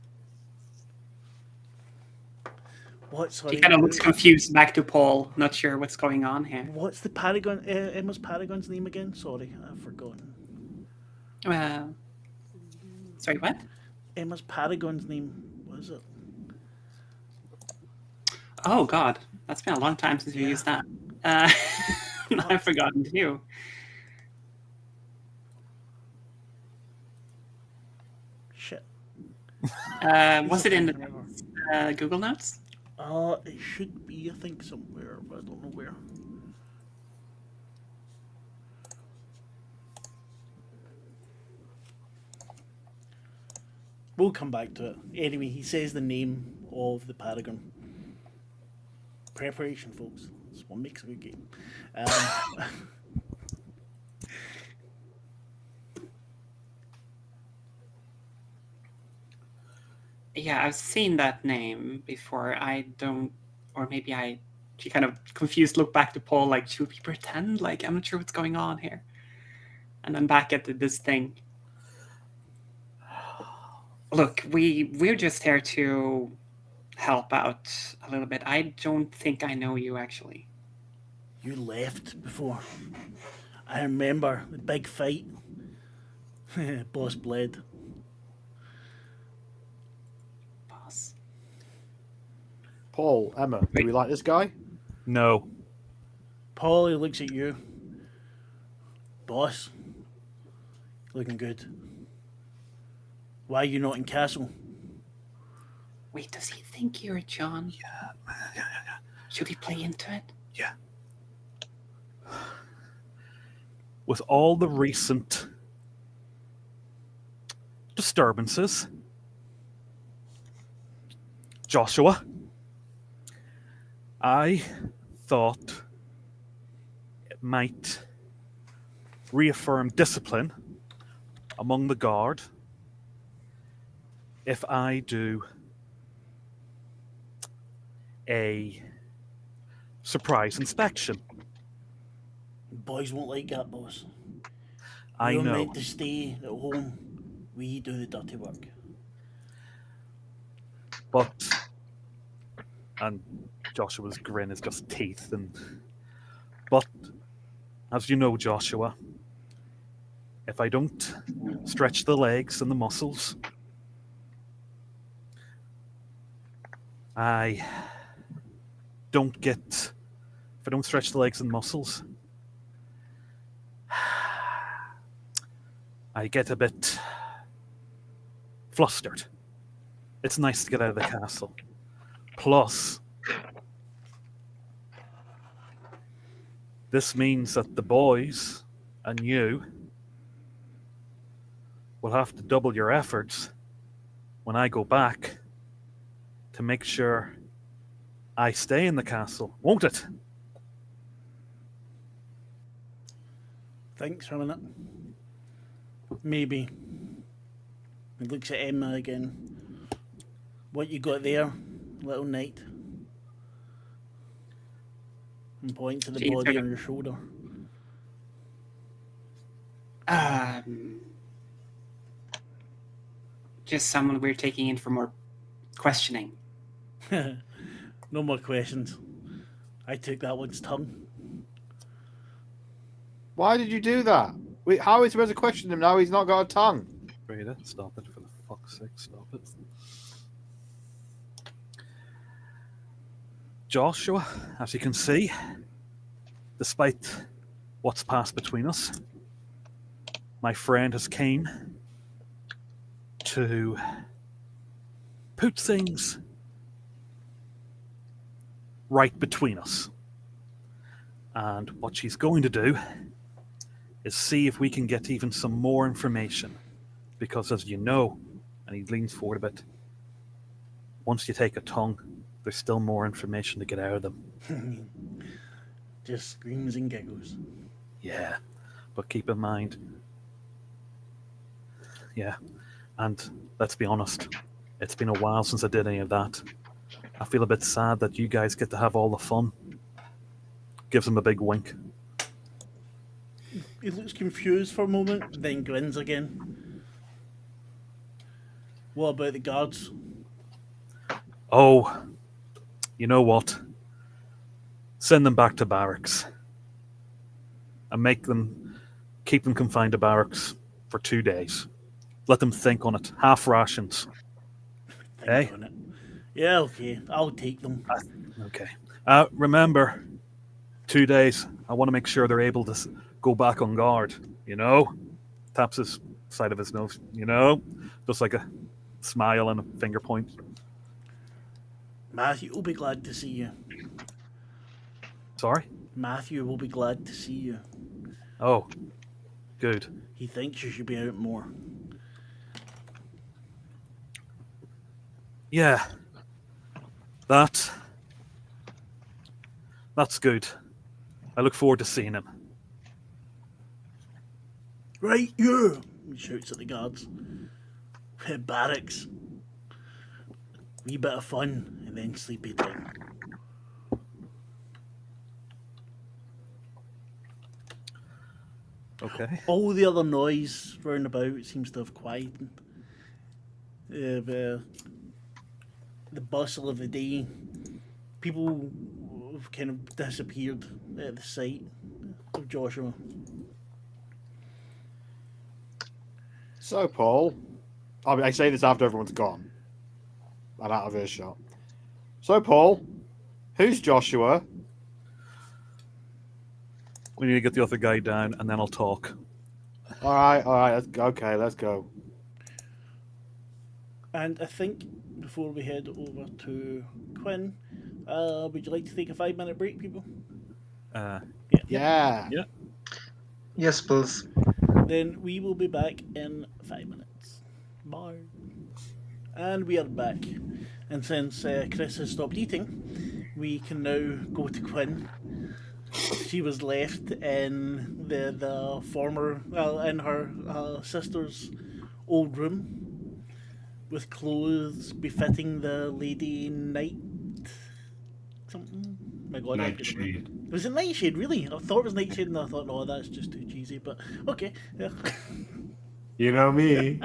What? Sorry. He kind of looks confused back to Paul, not sure what's going on here. What's the Paragon? Emma's Paragon's name again? Sorry, I've forgotten. Sorry, what? Emma's Paragon's name, what is it? Oh, God. That's been a long time since we used that. I've forgotten too. Shit. Was it in the Google Notes? It should be, I think, somewhere, but I don't know where. We'll come back to it. Anyway, he says the name of the Paragon. Preparation, folks. That's what makes a good game. Yeah, I've seen that name before. She kind of confused look back to Paul, like, should we pretend? Like, I'm not sure what's going on here. And I'm back at this thing. Look, we're just here to help out a little bit. I don't think I know you, actually. You left before. I remember the big fight. Boss bled. Boss. Paul, Emma, do we like this guy? No. Paul, he looks at you. Boss, looking good. Why are you not in castle? Wait, does he think you're John? Yeah. Should we play into it? Yeah. With all the recent disturbances, Joshua, I thought it might reaffirm discipline among the guard if I do a surprise inspection. Boys won't like that, boss. I You're know. meant to stay at home. We do the dirty work. But, and Joshua's grin is just teeth. But as you know, Joshua, if I don't stretch the legs and the muscles, I don't get. If I don't stretch the legs and muscles, I get a bit flustered. It's nice to get out of the castle. Plus, this means that the boys and you will have to double your efforts when I go back to make sure I stay in the castle, won't it? Thanks for a minute. Maybe. He looks at Emma again. What you got there, little knight? And point to the She's body gonna- on your shoulder. Just someone we're taking in for more questioning. No more questions. I took that one's tongue. Why did you do that? How are we supposed to question him now? He's not got a tongue. Rita, stop it, for the fuck's sake, stop it. Joshua, as you can see, despite what's passed between us, my friend has came to put things right between us. And what she's going to do is see if we can get even some more information. Because as you know, and he leans forward a bit, once you take a tongue, there's still more information to get out of them. Just screams and giggles. Yeah, but keep in mind, yeah, and let's be honest, it's been a while since I did any of that. I feel a bit sad that you guys get to have all the fun. Gives him a big wink. He looks confused for a moment, then grins again. What about the guards? Oh, you know what? Send them back to barracks. And keep them confined to barracks for 2 days. Let them think on it. Half rations. Think on it. Yeah, okay. I'll take them. Okay. Remember, 2 days. I want to make sure they're able to go back on guard. You know? Taps his side of his nose. You know? Just like a smile and a finger point. Matthew will be glad to see you. Sorry? Matthew will be glad to see you. Oh, good. He thinks you should be out more. Yeah. That's good. I look forward to seeing him. Right, you! He shouts at the guards. Barracks. Wee bit of fun, and then sleepy time. Okay. All the other noise round about seems to have quietened. The bustle of the day. People have kind of disappeared at the sight of Joshua. So, Paul, I say this after everyone's gone and out of earshot. So, Paul, who's Joshua? We need to get the other guy down, and then I'll talk. All right, let's go. And I think before we head over to Quinn, would you like to take a 5-minute break, people? Yeah. Yes, please. Then we will be back in 5 minutes. Bye. And we are back. And since Chris has stopped eating, we can now go to Quinn. She was left in the former, in her sister's old room, with clothes befitting the lady Night something. My God, Nightshade. Was it Nightshade? Really? I thought it was Nightshade, and I thought, no, that's just too cheesy. But okay, yeah. You know me.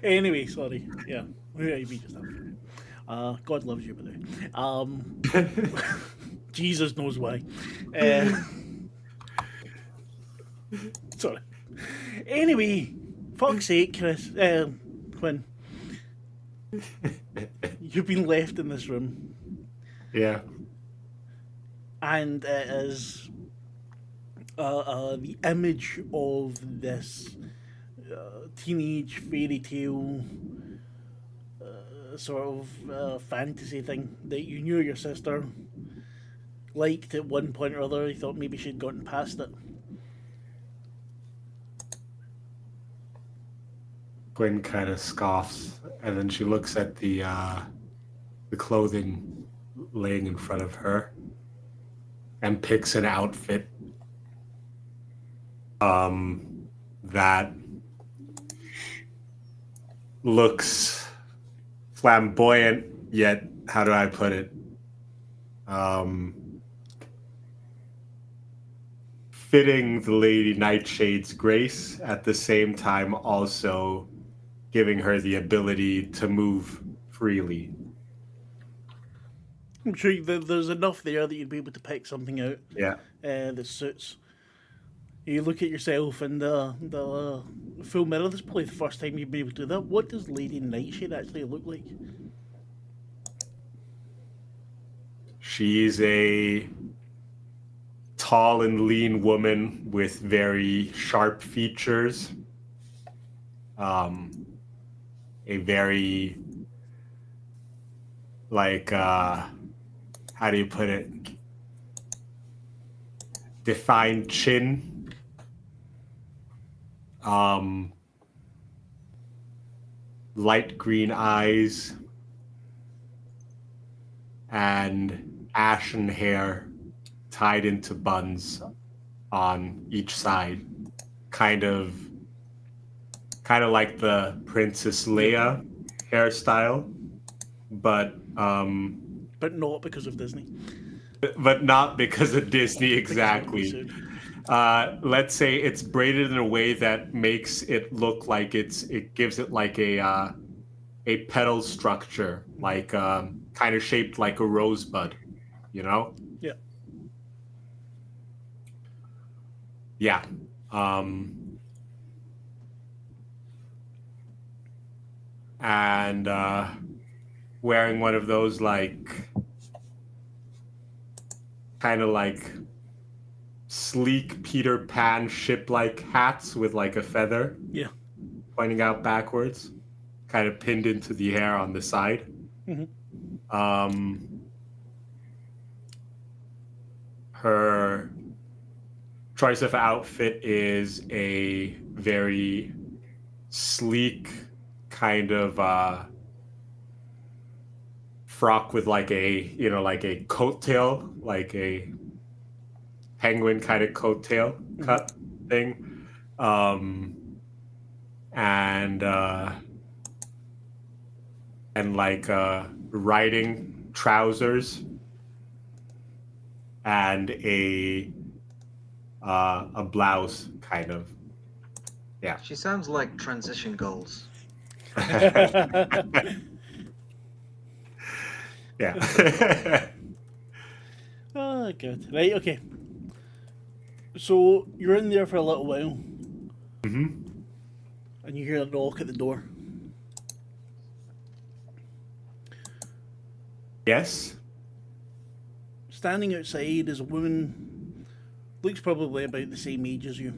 Anyway, sorry. Yeah, we just have. God loves you, by the way. Jesus knows why. Uh, sorry. Anyway, fuck's sake, Chris. Quinn, you've been left in this room, Yeah. and it is the image of this teenage fairy tale sort of fantasy thing that you knew your sister liked at one point or other. You thought maybe she'd gotten past it. Gwen kind of scoffs, and then she looks at the clothing laying in front of her, and picks an outfit that looks flamboyant, yet how do I put it? Fitting the Lady Nightshade's grace, at the same time also giving her the ability to move freely. I'm sure there's enough there that you'd be able to pick something out Yeah. that suits. You look at yourself in the full mirror. This is probably the first time you've been able to do that. What does Lady Nightshade actually look like? She's a tall and lean woman with very sharp features. A very, like, how do you put it? Defined chin. Light green eyes. And ashen hair tied into buns on each side, kind of like the Princess Leia hairstyle, but not because of Disney. not because of Disney exactly. Because Let's say it's braided in a way that makes it look like it gives it like a petal structure, like kind of shaped like a rosebud, you know? Yeah. Yeah. And wearing one of those like kind of like sleek Peter Pan ship-like hats with like a feather Yeah. pointing out backwards, kind of pinned into the hair on the side. Her choice of outfit is a very sleek kind of frock with like a like a coattail, like a penguin kind of coattail cut thing, and like riding trousers and a blouse, kind of. Yeah. She sounds like transition goals. Yeah. Oh, good. Right, okay. So you're in there for a little while, and you hear a knock at the door. Yes. Standing outside is a woman, looks probably about the same age as you.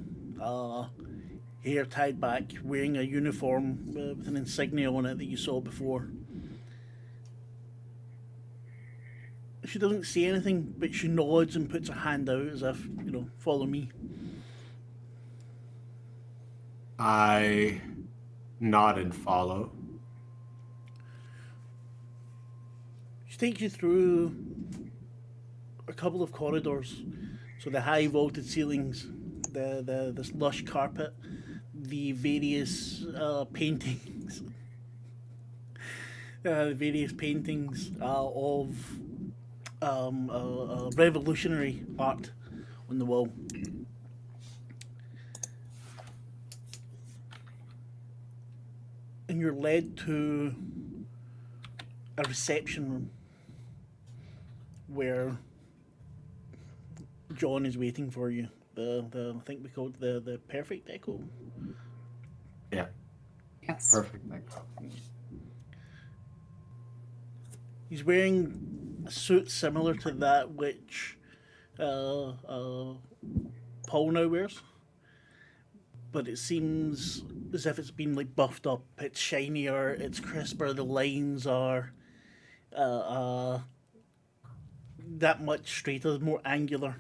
Hair tied back, wearing a uniform with an insignia on it that you saw before. She doesn't say anything, but she nods and puts a hand out as if, follow me. I nod and follow. She takes you through a couple of corridors. So the high vaulted ceilings, this lush carpet, the various paintings, of revolutionary art on the wall. And you're led to a reception room where John is waiting for you. The I think we called the perfect echo. Yeah, Yes. perfect. Echo. He's wearing a suit similar to that which Paul now wears, but it seems as if it's been like buffed up. It's shinier, it's crisper. The lines are that much straighter, more angular.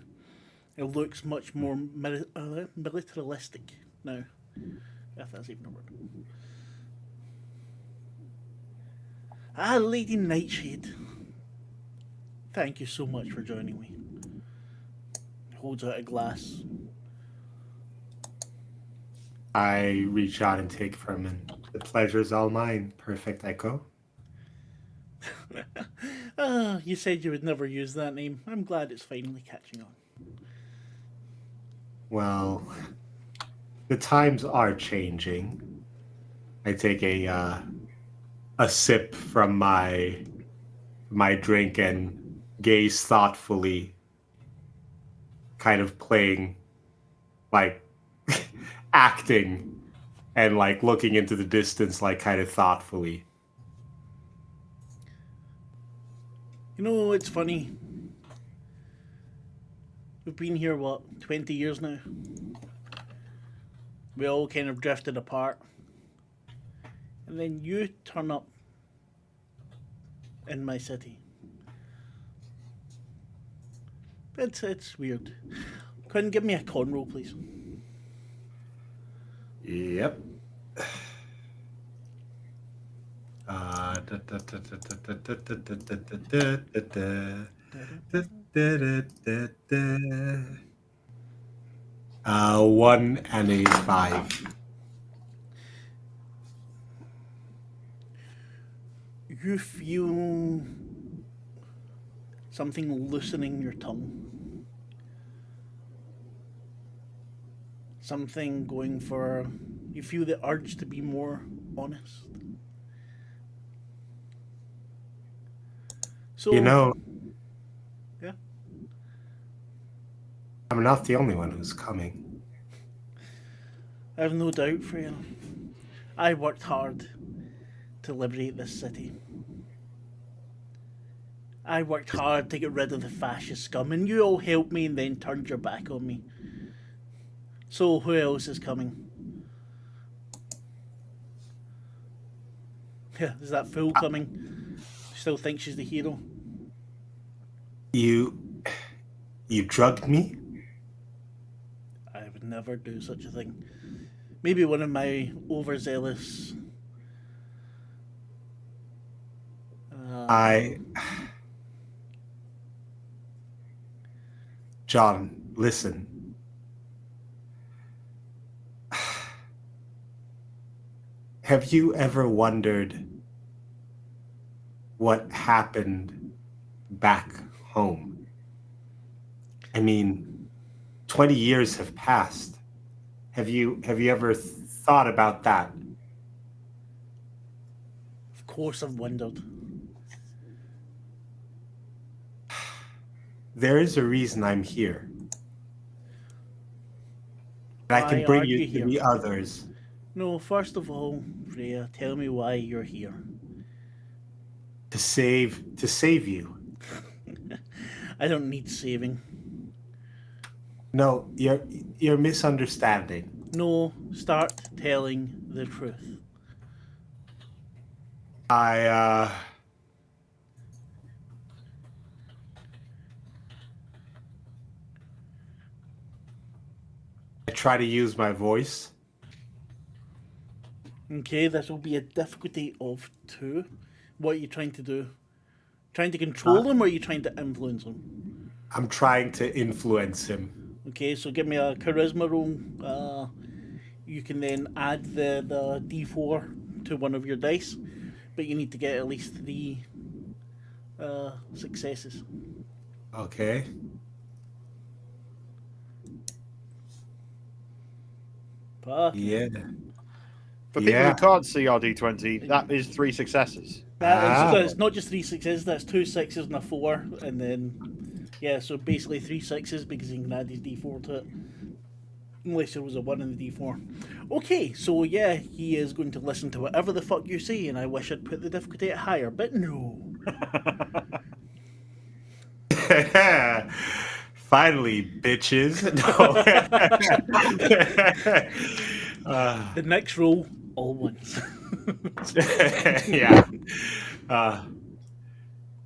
It looks much more militaristic now, if that's even a word. Ah, Lady Nightshade. Thank you so much for joining me. Holds out a glass. I reach out and take from him. The pleasure's all mine. Perfect Echo. You said you would never use that name. I'm glad it's finally catching on. Well, the times are changing. I take a sip from my drink and gaze thoughtfully, kind of playing, like acting, and like looking into the distance, like kind of thoughtfully. You know, it's funny. We've been here, what, 20 years now? We all kind of drifted apart. And then you turn up in my city. It's weird. Couldn't give me a con roll, please? Yep. One and a 5. You feel something loosening your tongue. Something going for. You feel the urge to be more honest. So. You know, Yeah. I'm not the only one who's coming. I have no doubt for you. I worked hard to liberate this city. I worked hard to get rid of the fascist scum, and you all helped me and then turned your back on me. So who else is coming? Yeah, is that fool coming? Still think she's the hero? You drugged me? I would never do such a thing. Maybe one of my overzealous. John, listen. Have you ever wondered what happened back home? I mean, 20 years have passed. Have you ever thought about that? Of course, I've wondered. There is a reason I'm here. And I Why can bring are you you to here? the others. No, first of all, Freya, tell me why you're here. To save you. I don't need saving. No, you're misunderstanding. No, start telling the truth. I try to use my voice. Okay, this will be a difficulty of 2. What are you trying to do? Trying to control them, or are you trying to influence them? I'm trying to influence him. Okay, so give me a charisma roll. You can then add the D4 to one of your dice, but you need to get at least 3 successes. Okay. Fuck. Yeah. For people Yeah. who can't see our D20, that is 3 successes. It's not just 3 6s, that's 2 6s and a 4, and then, yeah, so basically 3 6s because he can add his d4 to it. Unless there was a 1 in the d4. Okay, so yeah, he is going to listen to whatever the fuck you say, and I wish I'd put the difficulty at higher, but no. Finally, bitches. No. The next roll, all ones. Yeah.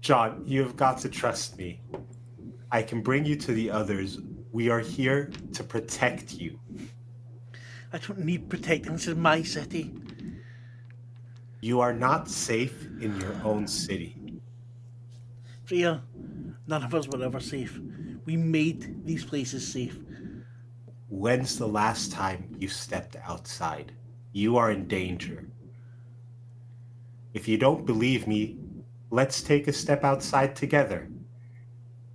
John, you've got to trust me. I can bring you to the others. We are here to protect you. I don't need protecting. This is my city. You are not safe in your own city. Thea, none of us were ever safe. We made these places safe. When's the last time you stepped outside? You are in danger. If you don't believe me, let's take a step outside together.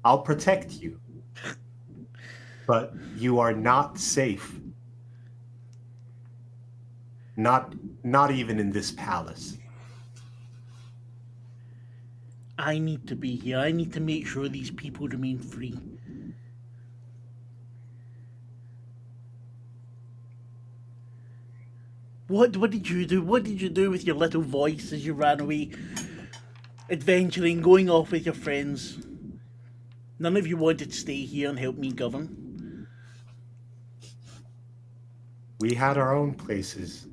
I'll protect you. But you are not safe. Not even in this palace. I need to be here. I need to make sure these people remain free. What did you do? What did you do with your little voice as you ran away, adventuring, going off with your friends? None of you wanted to stay here and help me govern. We had our own places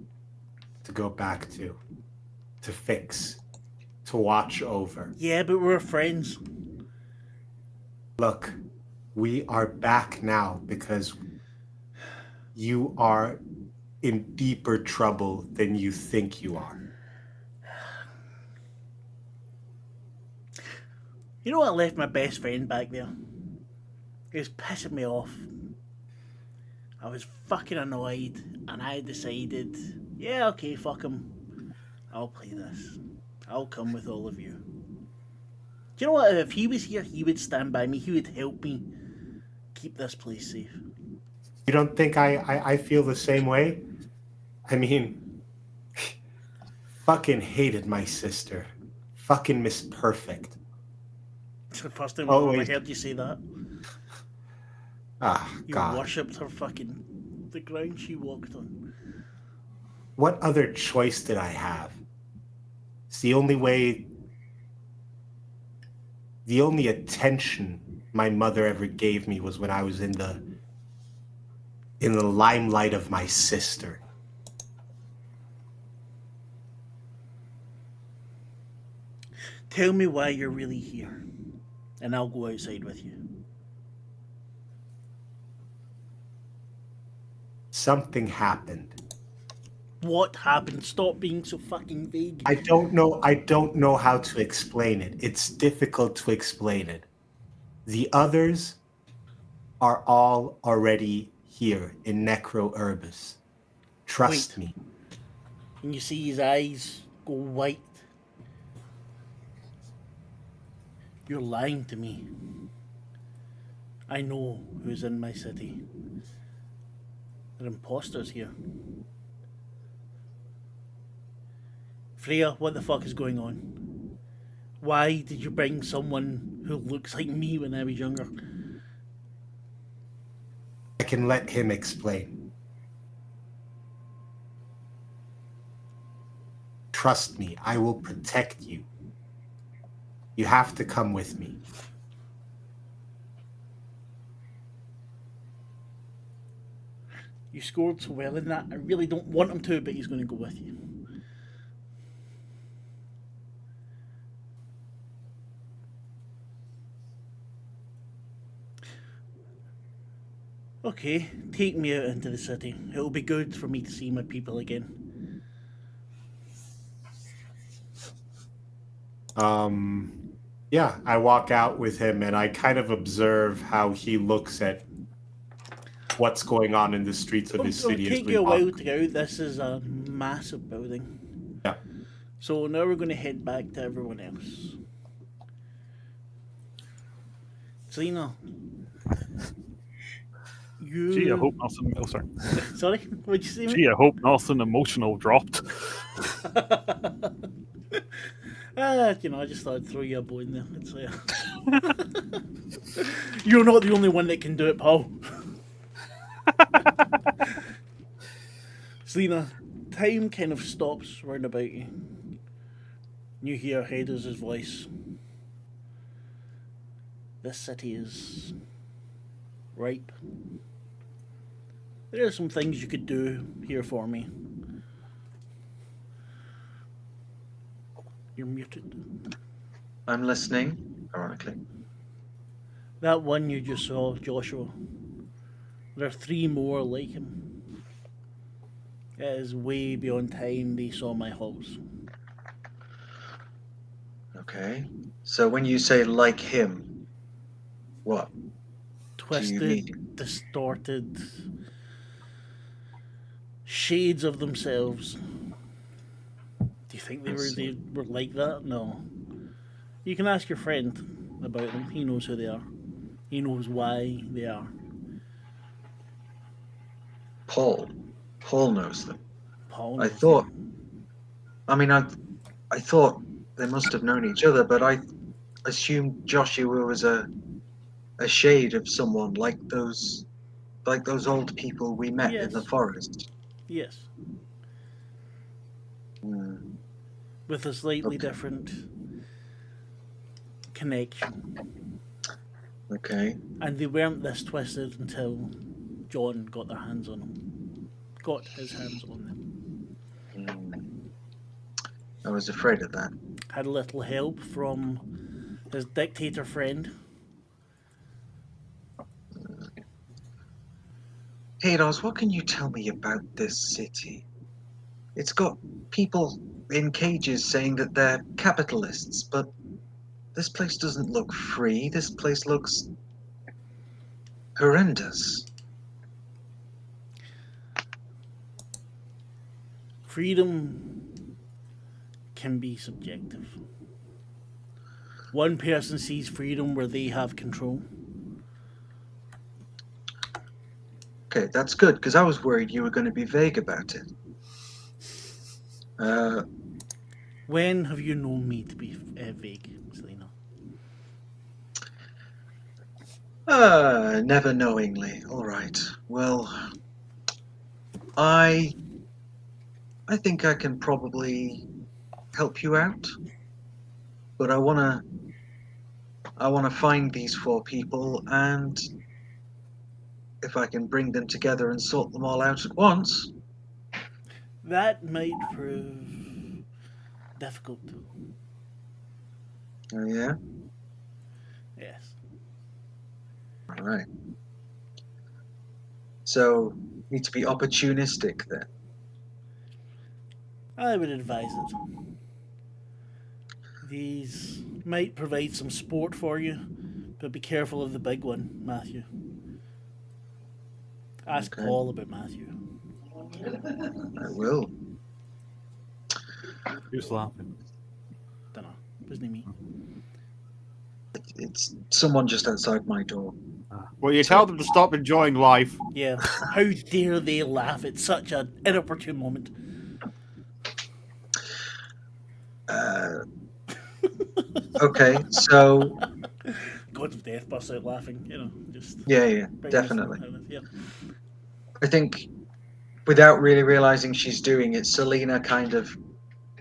to go back to fix, to watch over. Yeah, but we're friends. Look, we are back now because you are in deeper trouble than you think you are. You know, I left my best friend back there. He was pissing me off. I was fucking annoyed, and I decided, yeah, okay, fuck him. I'll play this. I'll come with all of you. Do you know what? If he was here, he would stand by me. He would help me keep this place safe. You don't think I feel the same way? I mean, fucking hated my sister. Fucking Miss Perfect. It's the first time I ever heard you say that. Ah, You God. worshipped her fucking... the ground she walked on. What other choice did I have? It's the only way... The only attention my mother ever gave me was when I was in the limelight of my sister. Tell me why you're really here, and I'll go outside with you. Something happened. What happened? Stop being so fucking vague. I don't know how to explain it. It's difficult to explain it. The others are all already here in Necro Urbis. Trust me. And you see his eyes go white. You're lying to me. I know who's in my city. There are imposters here. Freya, what the fuck is going on? Why did you bring someone who looks like me when I was younger? I can let him explain. Trust me, I will protect you. You have to come with me. You scored so well in that. I really don't want him to, but he's going to go with you. Okay, take me out into the city. It'll be good for me to see my people again. Yeah, I walk out with him and I kind of observe how he looks at what's going on in the streets of his city. It'll take you a while to get out. This is a massive building. Yeah. So now we're going to head back to everyone else. Selena. Gee, I hope nothing. Oh, sorry. Sorry, what'd you say? Gee, I hope nothing emotional dropped. I just thought I'd throw you a bone there. It's, you're not the only one that can do it, Paul. Selena, time kind of stops round about you. You hear Hades' voice. This city is ripe. There are some things you could do here for me. You're muted. I'm listening, ironically. That one you just saw, Joshua. There are 3 more like him. It is way beyond time they saw my halls. Okay. So when you say like him, what? Twisted, distorted shades of themselves. Do you think they were like that? No. You can ask your friend about them. He knows who they are. He knows why they are. Paul. Paul knows them. Paul I knows thought. them. I mean, I thought they must have known each other, but I assumed Joshua was a shade of someone like those old people we met in the Yes. forest. Yes. Hmm. With a slightly Okay. different connection. Okay. And they weren't this twisted until John got their hands on them. Got his hands on them. I was afraid of that. Had a little help from his dictator friend. Hados, what can you tell me about this city? It's got people in cages saying that they're capitalists, but this place doesn't look free. This place looks horrendous. Freedom can be subjective. One person sees freedom where they have control. Okay, that's good, because I was worried you were going to be vague about it. When have you known me to be vague, Selena? Never knowingly. All right. Well, I think I can probably help you out, but I wanna find these 4 people, and if I can bring them together and sort them all out at once. That might prove difficult. Oh yeah. Yes. All right. So need to be opportunistic then. I would advise it. These might provide some sport for you, but be careful of the big one, Matthew. Ask Okay. Paul about Matthew. I will. Who's laughing? Dunno. Wasn't me. It's someone just outside my door. Well, you tell them to stop enjoying life. Yeah. How dare they laugh at such an inopportune moment? Okay, so Gods of Death busts out laughing, just... yeah, bring definitely. this- Yeah. I think without really realizing she's doing it, Selena kind of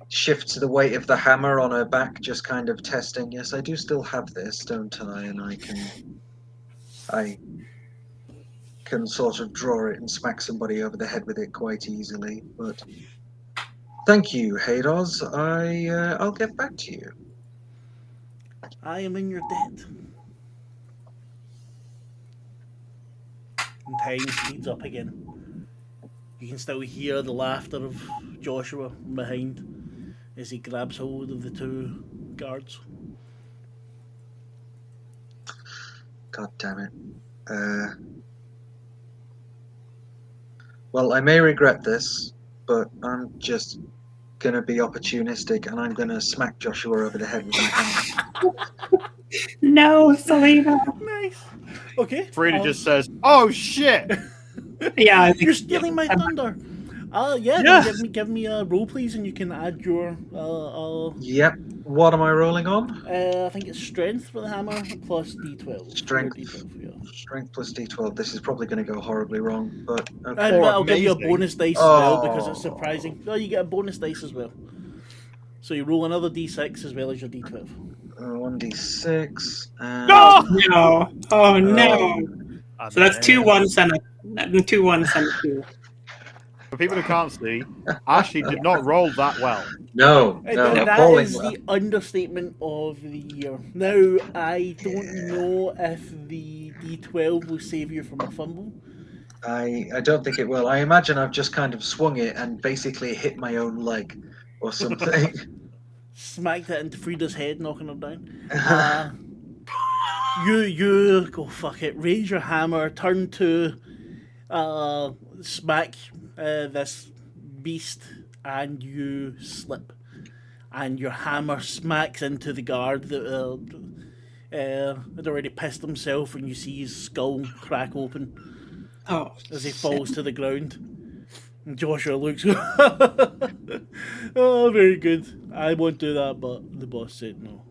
shifts the weight of the hammer on her back, just kind of testing. Yes, I do still have this, don't I? And I can sort of draw it and smack somebody over the head with it quite easily. But thank you, Hados. I'll get back to you. I am in your debt. And time speeds up again. You can still hear the laughter of Joshua from behind as he grabs hold of the 2 guards. God damn it. Well, I may regret this, but I'm just gonna be opportunistic and I'm gonna smack Joshua over the head with my hammer. No, Selena. Nice. Okay. Frida just says, "Oh shit!" Yeah, I think You're stealing my thunder. Yeah. Yeah. Give me a roll, please, and you can add your. Yep. What am I rolling on? I think it's strength for the hammer plus D12. Strength. Your D12, yeah. Strength plus D12. This is probably going to go horribly wrong, but okay. And Or I'll give you a amazing. bonus dice as well because it's Oh. surprising. Oh, you get a bonus dice as well. So you roll another D6 as well as your D12. 1d6 and No! No. Oh no. And So that's two then- ones and a 2 1s and a 2. For people who can't see, Ashley did not roll that well. no, And no, that appalling is well. the understatement of the year. Now, I don't know if the D12 will save you from a fumble. I don't think it will. I imagine I've just kind of swung it and basically hit my own leg or something. Smacked it into Frida's head, knocking her down. You go fuck it. Raise your hammer, turn to smack this beast, and you slip. And your hammer smacks into the guard that had already pissed himself, and you see his skull crack open Oh. as he shit. falls to the ground. And Joshua looks. Oh, very good. I won't do that, but the boss said no.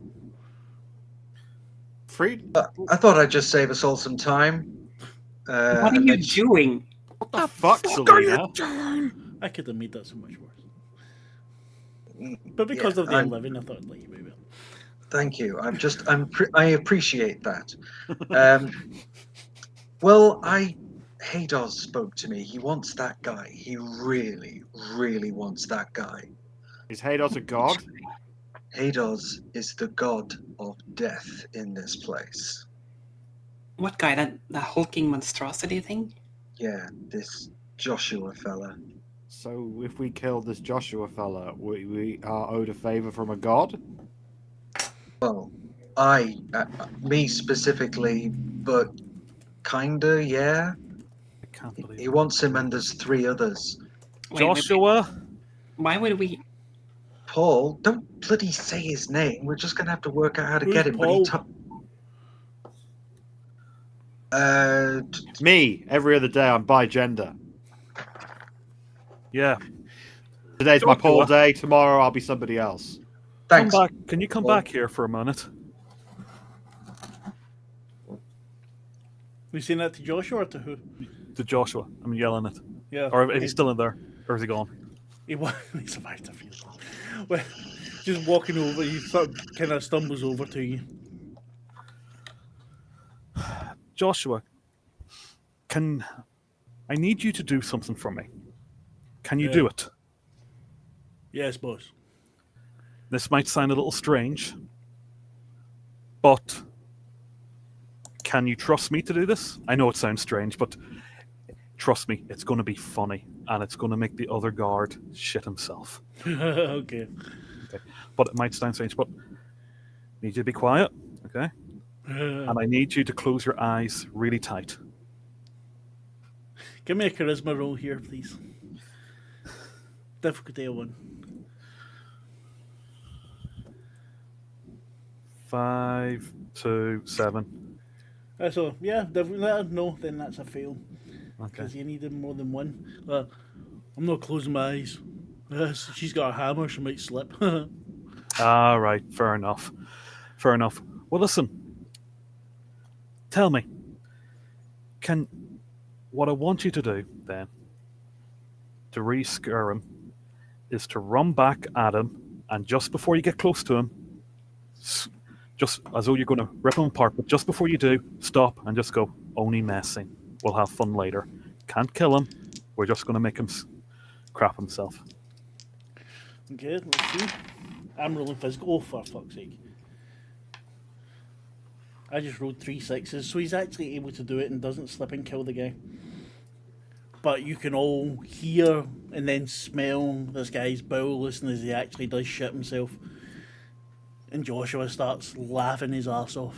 Freed? I thought I'd just save us all some time. What are and you make- doing? What the fuck, Selena? I could have made that so much worse. But because Yeah, of the I'm- 11, I thought I'd let you move it. Thank you. I appreciate that. Well, Hados spoke to me. He wants that guy. He really, really wants that guy. Is Hados a god? Hados is the god of death in this place. What guy? That the hulking monstrosity thing? Yeah, this Joshua fella. So if we kill this Joshua fella, we are owed a favor from a god? Well, me specifically, but kinda, yeah. I can't believe He it. wants him, and there's 3 others. Wait, Joshua? why would we? Paul, don't bloody say his name. We're just gonna have to work out how to Who's get him. Paul? Me, every other day, I'm bi gender. Yeah. Today's my Paul Joshua. day, tomorrow I'll be somebody else. Thanks. Come back. Can you come Paul. back here for a minute? We saying that to Joshua or to who? To Joshua. I'm yelling it. Yeah. Or if he's still in there. Or is he gone? He survived a few. Well, just walking over, he sort of kind of stumbles over to you. Joshua, I need you to do something for me. Can you Yeah. do it? Yes, boss. This might sound a little strange, but can you trust me to do this? I know it sounds strange, but trust me, it's going to be funny, and it's going to make the other guard shit himself. Okay. But it might sound strange, but I need you to be quiet, okay? And I need you to close your eyes really tight. Give me a charisma roll here, please. Difficulty of 1. 5, 2, 7. So, yeah, no, then that's a fail. Okay. Because you needed more than 1. I'm not closing my eyes. She's got a hammer, she might slip. All right, fair enough. Fair enough. Well, listen. Tell me, what I want you to do then, to re-scare him, is to run back at him, and just before you get close to him, just as though you're going to rip him apart, but just before you do, stop and just go, only messing. We'll have fun later. Can't kill him. We're just going to make him crap himself. Okay, let's see. I'm rolling physical. Oh, for fuck's sake. I just rolled 3 6s, so he's actually able to do it and doesn't slip and kill the guy. But you can all hear and then smell this guy's bowel listening as he actually does shit himself. And Joshua starts laughing his ass off.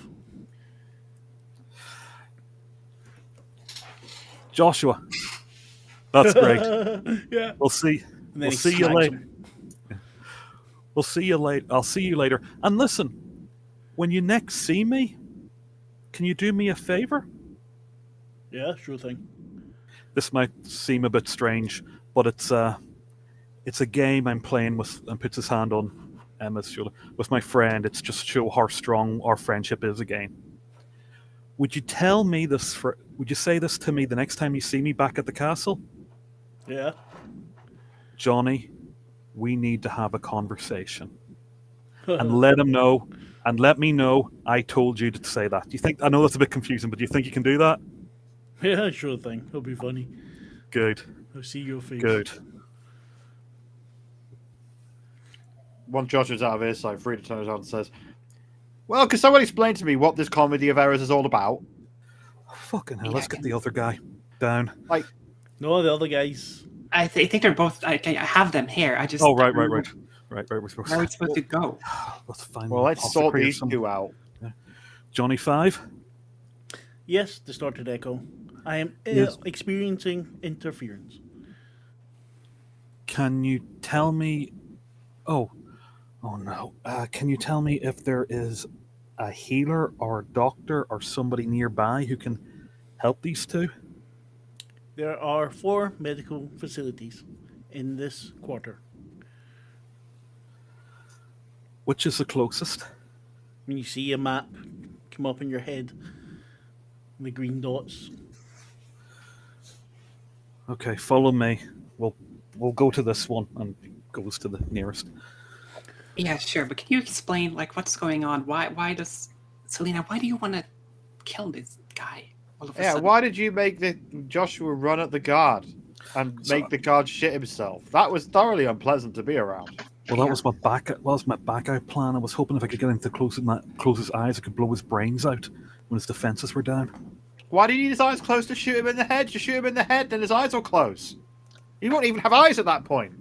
Joshua. That's great. Yeah. We'll see. And then We'll he see you smacks later. him. We'll see you later. I'll see you later. And listen, when you next see me, can you do me a favor? Yeah, sure thing. This might seem a bit strange, but it's a game I'm playing with, and puts his hand on Emma's shoulder, with my friend. It's just to show how strong our friendship is again. Would you tell me this? Would you say this to me the next time you see me back at the castle? Yeah. Johnny, we need to have a conversation. And let him know, and let me know I told you to say that. Do you think, I know that's a bit confusing, but do you think you can do that? Yeah, sure thing. It'll be funny. Good. I'll see your face. Good. Once Joshua's out of earsight, Frida turns around and says, "Well, can someone explain to me what this comedy of errors is all about?" Fucking hell, Yeah, let's get the other guy down. No, the other guys. I think they're both. I have them here. I just. Oh, right. Where We're are we supposed to go? Let's find Well, let's sort these two out. Johnny 5? Yes, distorted echo. I am Yes. experiencing interference. Can you tell me... Oh no. Can you tell me if there is a healer or a doctor or somebody nearby who can help these two? There are 4 medical facilities in this quarter. Which is the closest? When you see a map come up in your head, the green dots. Okay, follow me. We'll go to this one, and goes to the nearest. Yeah, sure. But can you explain what's going on? Why does Selena? Why do you want to kill this guy? All of a Yeah, sudden? why did you make Joshua run at the guard and make the guard shit himself? That was thoroughly unpleasant to be around. Well, that was my backup plan. I was hoping if I could get him to close his eyes, I could blow his brains out when his defenses were down. Why do you need his eyes closed to shoot him in the head? Just shoot him in the head, then his eyes will close. He won't even have eyes at that point.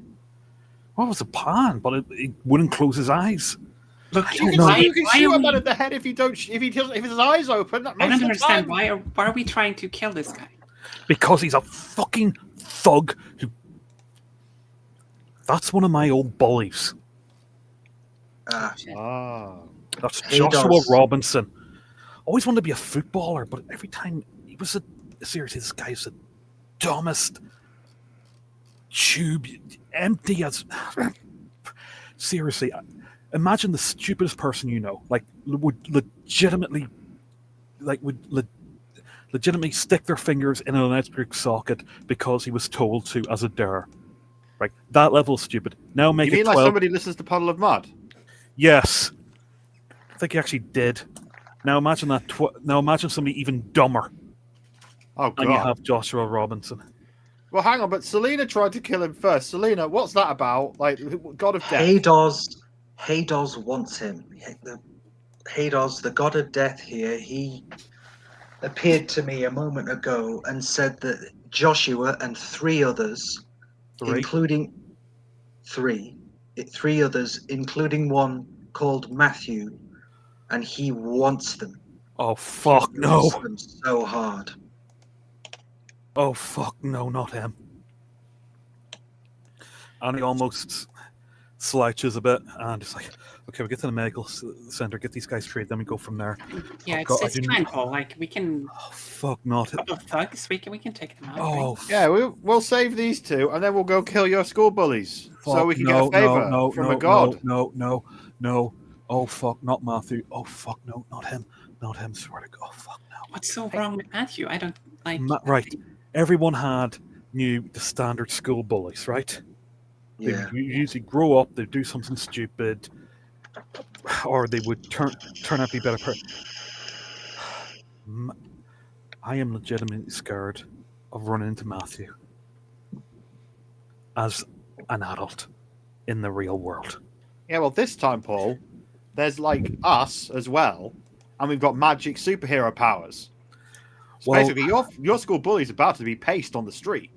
Well, it was a plan, but it wouldn't close his eyes. Look, don't know. You can why shoot are a we- man in the head if his eyes open. Most I don't of the understand time. why are we trying to kill this guy? Because he's a fucking thug who... That's one of my old bullies. Ah. That's He Joshua does. Robinson. Always wanted to be a footballer, but every time he was seriously, this guy's the dumbest tube, empty as... Seriously, imagine the stupidest person you know, would legitimately stick their fingers in an electric socket because he was told to as a dare. Right, that level of stupid. Now make You it mean like 12. somebody listens to Puddle of Mud? Yes, I think he actually did. Now imagine that. Now imagine somebody even dumber, Oh, and you God. have Joshua Robinson. Well, hang on, but Selena tried to kill him first. Selena, what's that about? Like, God of Death. Hados wants him. Hados, the god of death here, he appeared to me a moment ago and said that Joshua and 3 others, Three. including 3 others, including one called Matthew, and he wants them. Oh fuck no! Wants them so hard. Oh fuck no! Not him. And he almost slouches a bit, and it's like, okay, we get to the medical center, get these guys treated, then we go from there. Yeah, Oh, God, it's fine, Paul. We can. Oh fuck, not him. Couple of thugs. We can take them out. Oh right? Yeah, we'll save these 2, and then we'll go kill your school bullies. So fuck, we can no, get a favor no, from no, a god. No. Oh fuck, not Matthew. Oh fuck, no, not him. Not him. Swear to God. Oh fuck no. What's so wrong with Matthew? I don't like. Right. Everyone knew the standard school bullies, right? Yeah. They usually grow up, they do something stupid, or they would turn out to be a better person. I am legitimately scared of running into Matthew as an adult in the real world. Yeah, well, this time, Paul, there's like us as well, and we've got magic superhero powers. So Well- basically, your school bully's about to be paced on the street.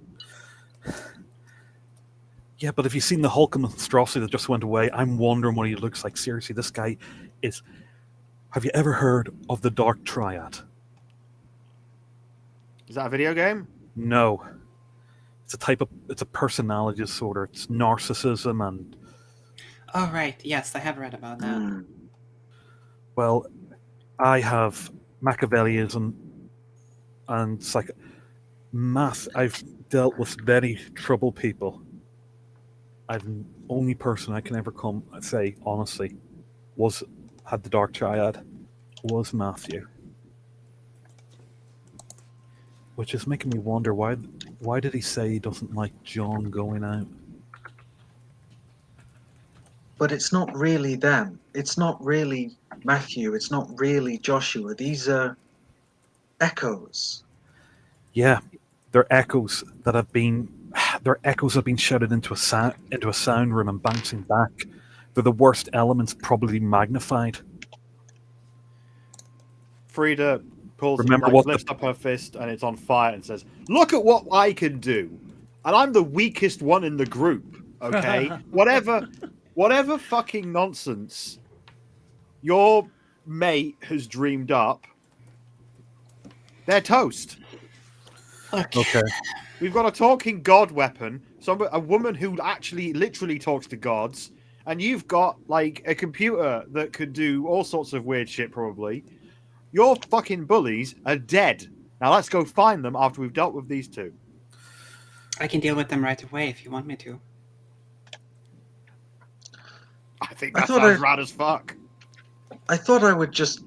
Yeah, but have you seen the Hulk monstrosity that just went away? I'm wondering what he looks like. Seriously, this guy is... Have you ever heard of the Dark Triad? Is that a video game? No. It's a personality disorder. It's narcissism and... Oh right, yes, I have read about that. Mm. Well, I have Machiavellianism and I've dealt with many troubled people. The only person I can ever say honestly had the Dark Triad was Matthew, which is making me wonder why did he say he doesn't like John going out? But it's not really them. It's not really Matthew. It's not really Joshua. These are echoes. Yeah, they're echoes that have been shouted into a sound room and bouncing back. They're the worst elements, probably magnified. Frida lifts up her fist and it's on fire and says, "Look at what I can do, and I'm the weakest one in the group." Okay, whatever fucking nonsense your mate has dreamed up, they're toast. Okay. We've got a talking god weapon, a woman who actually literally talks to gods, and you've got like a computer that could do all sorts of weird shit probably. Your fucking bullies are dead. Now let's go find them after we've dealt with these two. I can deal with them right away if you want me to. I think that sounds rad as fuck. I thought I would just,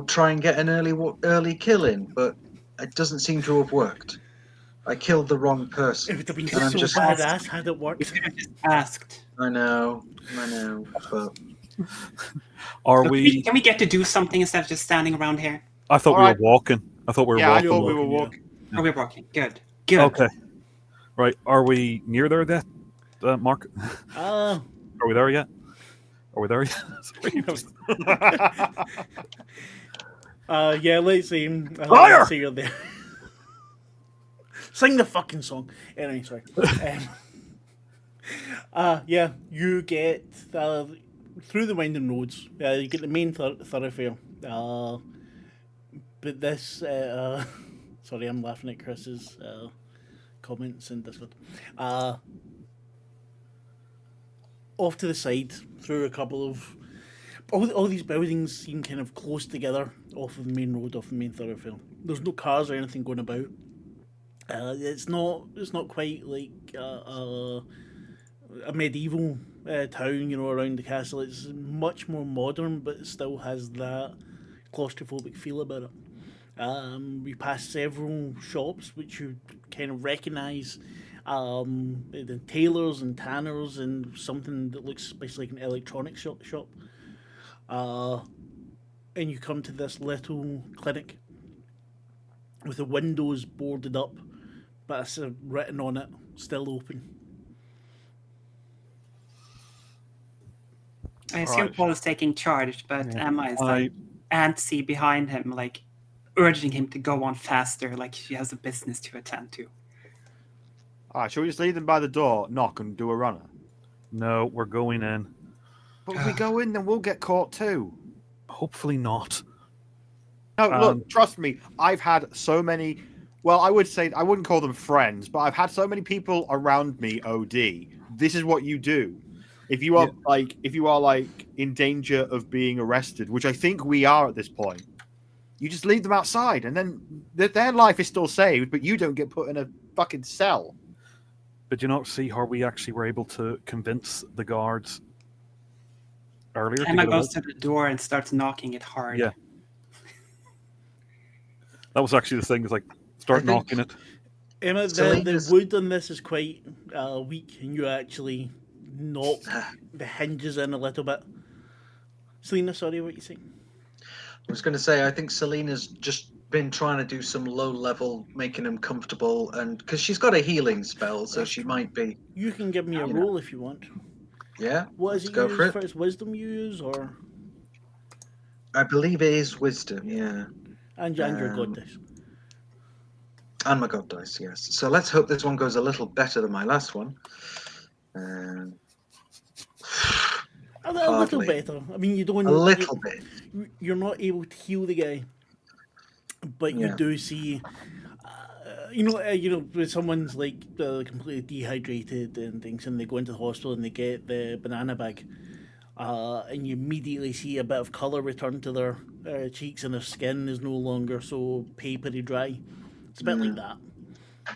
try and get an early kill in, but it doesn't seem to have worked. I killed the wrong person. It would have been And I'm so just- badass had it You worked. could have just asked. I know, but Are Look, we? Can we get to do something instead of just standing around here? I thought All we right. were walking. I thought we were Yeah, I walking. thought we were walking. Are we walking? Good. Good. Okay. Right. Are we near there yet, Mark? Uh, Are we there yet? Are we there yet? Sorry. yeah, let's see. Fire! Let's see you're there. Sing the fucking song. Anyway, sorry. Yeah, you get through the winding roads. You get the main thoroughfare. But this, sorry, I'm laughing at Chris's comments in Discord. Off to the side, through a couple of all these buildings seem kind of close together off of the main road, off the main thoroughfare. There's no cars or anything going about. It's not quite like a medieval town, around the castle. It's much more modern, but it still has that claustrophobic feel about it. We pass several shops which you kind of recognise, the tailors and tanners and something that looks basically like an electronics shop. And you come to this little clinic with the windows boarded up, but it's written on it, still open. I assume Alright. Paul is taking charge, but Yeah. Emma is like antsy behind him, like urging him to go on faster, like she has a business to attend to. All right, shall we just leave them by the door, knock, and do a runner? No, we're going in. But if we go in, then we'll get caught too. Hopefully not. No, look, trust me. I've had so many. Well, I would say I wouldn't call them friends, but I've had so many people around me. OD. This is what you do. If you are in danger of being arrested, which I think we are at this point, you just leave them outside, and then their life is still saved, but you don't get put in a fucking cell. But you not see how we actually were able to convince the guards earlier? Emma to get goes away? to the door and starts knocking it hard. Yeah. That was actually the thing. Is like start I think- knocking it. Emma, the Selena's- wood on this is quite weak, and you actually knock the hinges in a little bit. Selena, sorry, what you saying? I was going to say, I think Selena's just been trying to do some low level, making him comfortable, and because she's got a healing spell, so she might be. You can give me a roll if you want. Yeah, What is let's it go you for use it. for its wisdom you use, or I believe it is wisdom, yeah, and your god dice? and my god dice, yes. So let's hope this one goes a little better than my last one. A little Hardly. better. I mean, you don't. A little bit. You're not able to heal the guy, but you Yeah. do see. When someone's like completely dehydrated and things, and they go into the hospital and they get the banana bag, and you immediately see a bit of color return to their cheeks, and their skin is no longer so papery dry. It's a bit like that.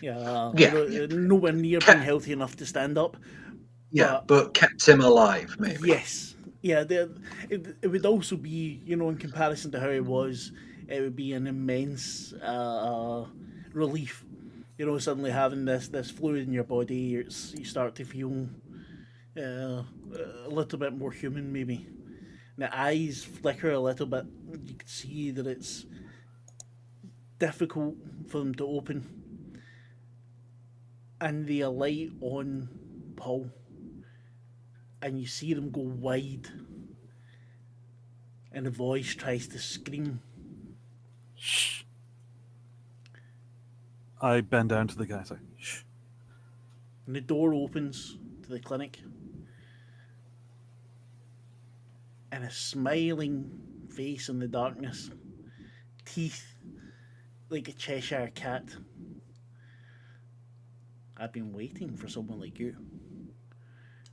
Yeah, Yeah, nowhere near being healthy enough to stand up. Yeah, but kept him alive, maybe. Yes. Yeah, it would also be, in comparison to how he was, it would be an immense relief. Suddenly having this fluid in your body, you start to feel a little bit more human, maybe. And the eyes flicker a little bit. You can see that it's difficult for them to open. And they alight on Paul. And you see them go wide. And the voice tries to scream. Shh. I bend down to the guy and say, shh. And the door opens to the clinic. And a smiling face in the darkness. Teeth like a Cheshire cat. I've been waiting for someone like you.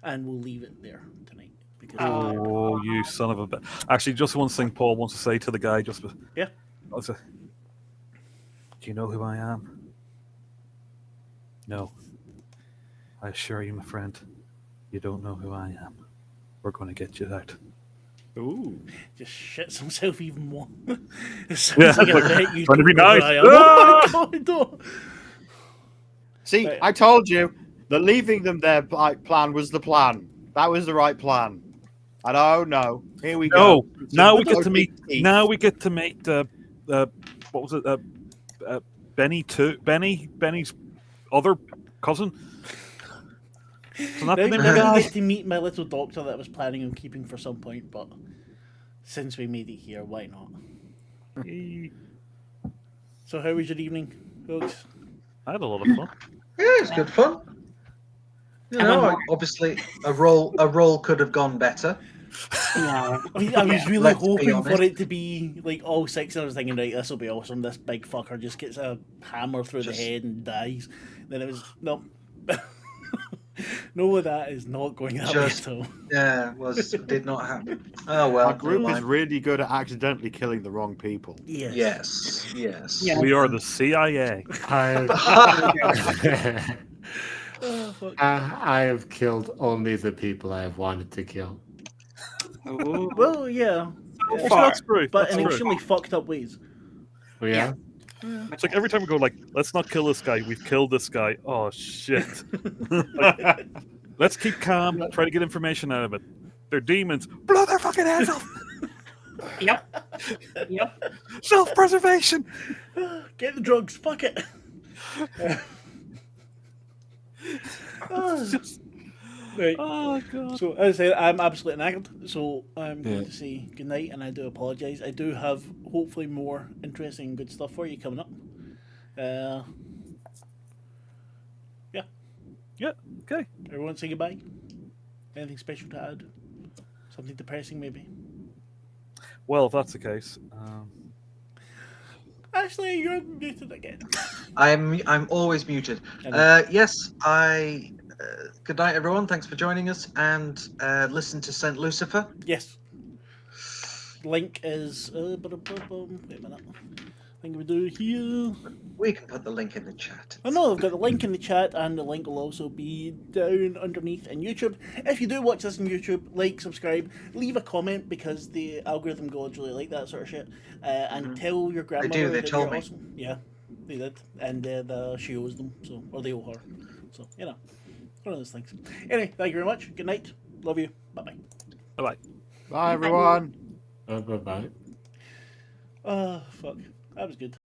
And we'll leave it there tonight. Because Oh, you son of a bitch. Actually, just one thing Paul wants to say to the guy. Yeah. I'll say, do you know who I am? No. I assure you, my friend, you don't know who I am. We're going to get you out. Ooh. just shits himself even more. It sounds Yeah, like like, I bet you trying to be don't know who nice. I am. Oh my God, no. See, Right. I told you that leaving them there plan was the plan. That was the right plan. And oh no, here we No, go. now we Some get to meet. teeth. Now we get to meet. What was it? Benny too. Benny's other cousin. Isn't that Now, the name of now the you guy? get to meet my little doctor that I was planning on keeping for some point, but since we made it here, why not? So how was your evening, folks? I had a lot of fun. Yeah, it's good fun. Obviously, a roll could have gone better. Yeah. I mean, I was really Let's be hoping for honest. it to be like all six, and I was thinking, right, this will be awesome. This big fucker just gets a hammer through the head and dies. Then it was no, no, that is not going that Just- way at all. Yeah, did not happen. Oh well. Our group never is mind. really good at accidentally killing the wrong people. Yes. Yes. Yeah. We are the CIA. Oh, fuck. I have killed only the people I have wanted to kill. Ooh. Well, yeah, Well, Far. that's true. but That's in true. extremely fucked up ways. Oh, yeah? It's like every time we go, like, let's not kill this guy. We've killed this guy. Oh shit. Like, let's keep calm. Try to get information out of it. They're demons. Blow their fucking heads off. Yep. Yep. Self-preservation. Get the drugs. Fuck it. Right. Oh god. So as I said, I'm absolutely knackered. So I'm going Yeah. to say goodnight, and I do apologise. I do have hopefully more interesting, good stuff for you coming up. Yeah. Yeah. Okay. Everyone say goodbye. Anything special to add? Something depressing, maybe. Well, if that's the case, Ashleigh, you're muted again. I'm always muted. I know. Yes, good night, everyone. Thanks for joining us, and listen to Saint Lucifer. Yes. Link is. Wait a minute. I think we do here. We can put the link in the chat. I know I've got the link in the chat, and the link will also be down underneath in YouTube. If you do watch this on YouTube, like, subscribe, leave a comment, because the algorithm gods really like that sort of shit. And tell your grandmother they that told you're me. awesome. Yeah, they did, and she owes them, so, or they owe her. So one of those things. Anyway, thank you very much. Good night. Love you. Bye bye. bye. Bye, everyone. Bye-bye. Fuck. That was good.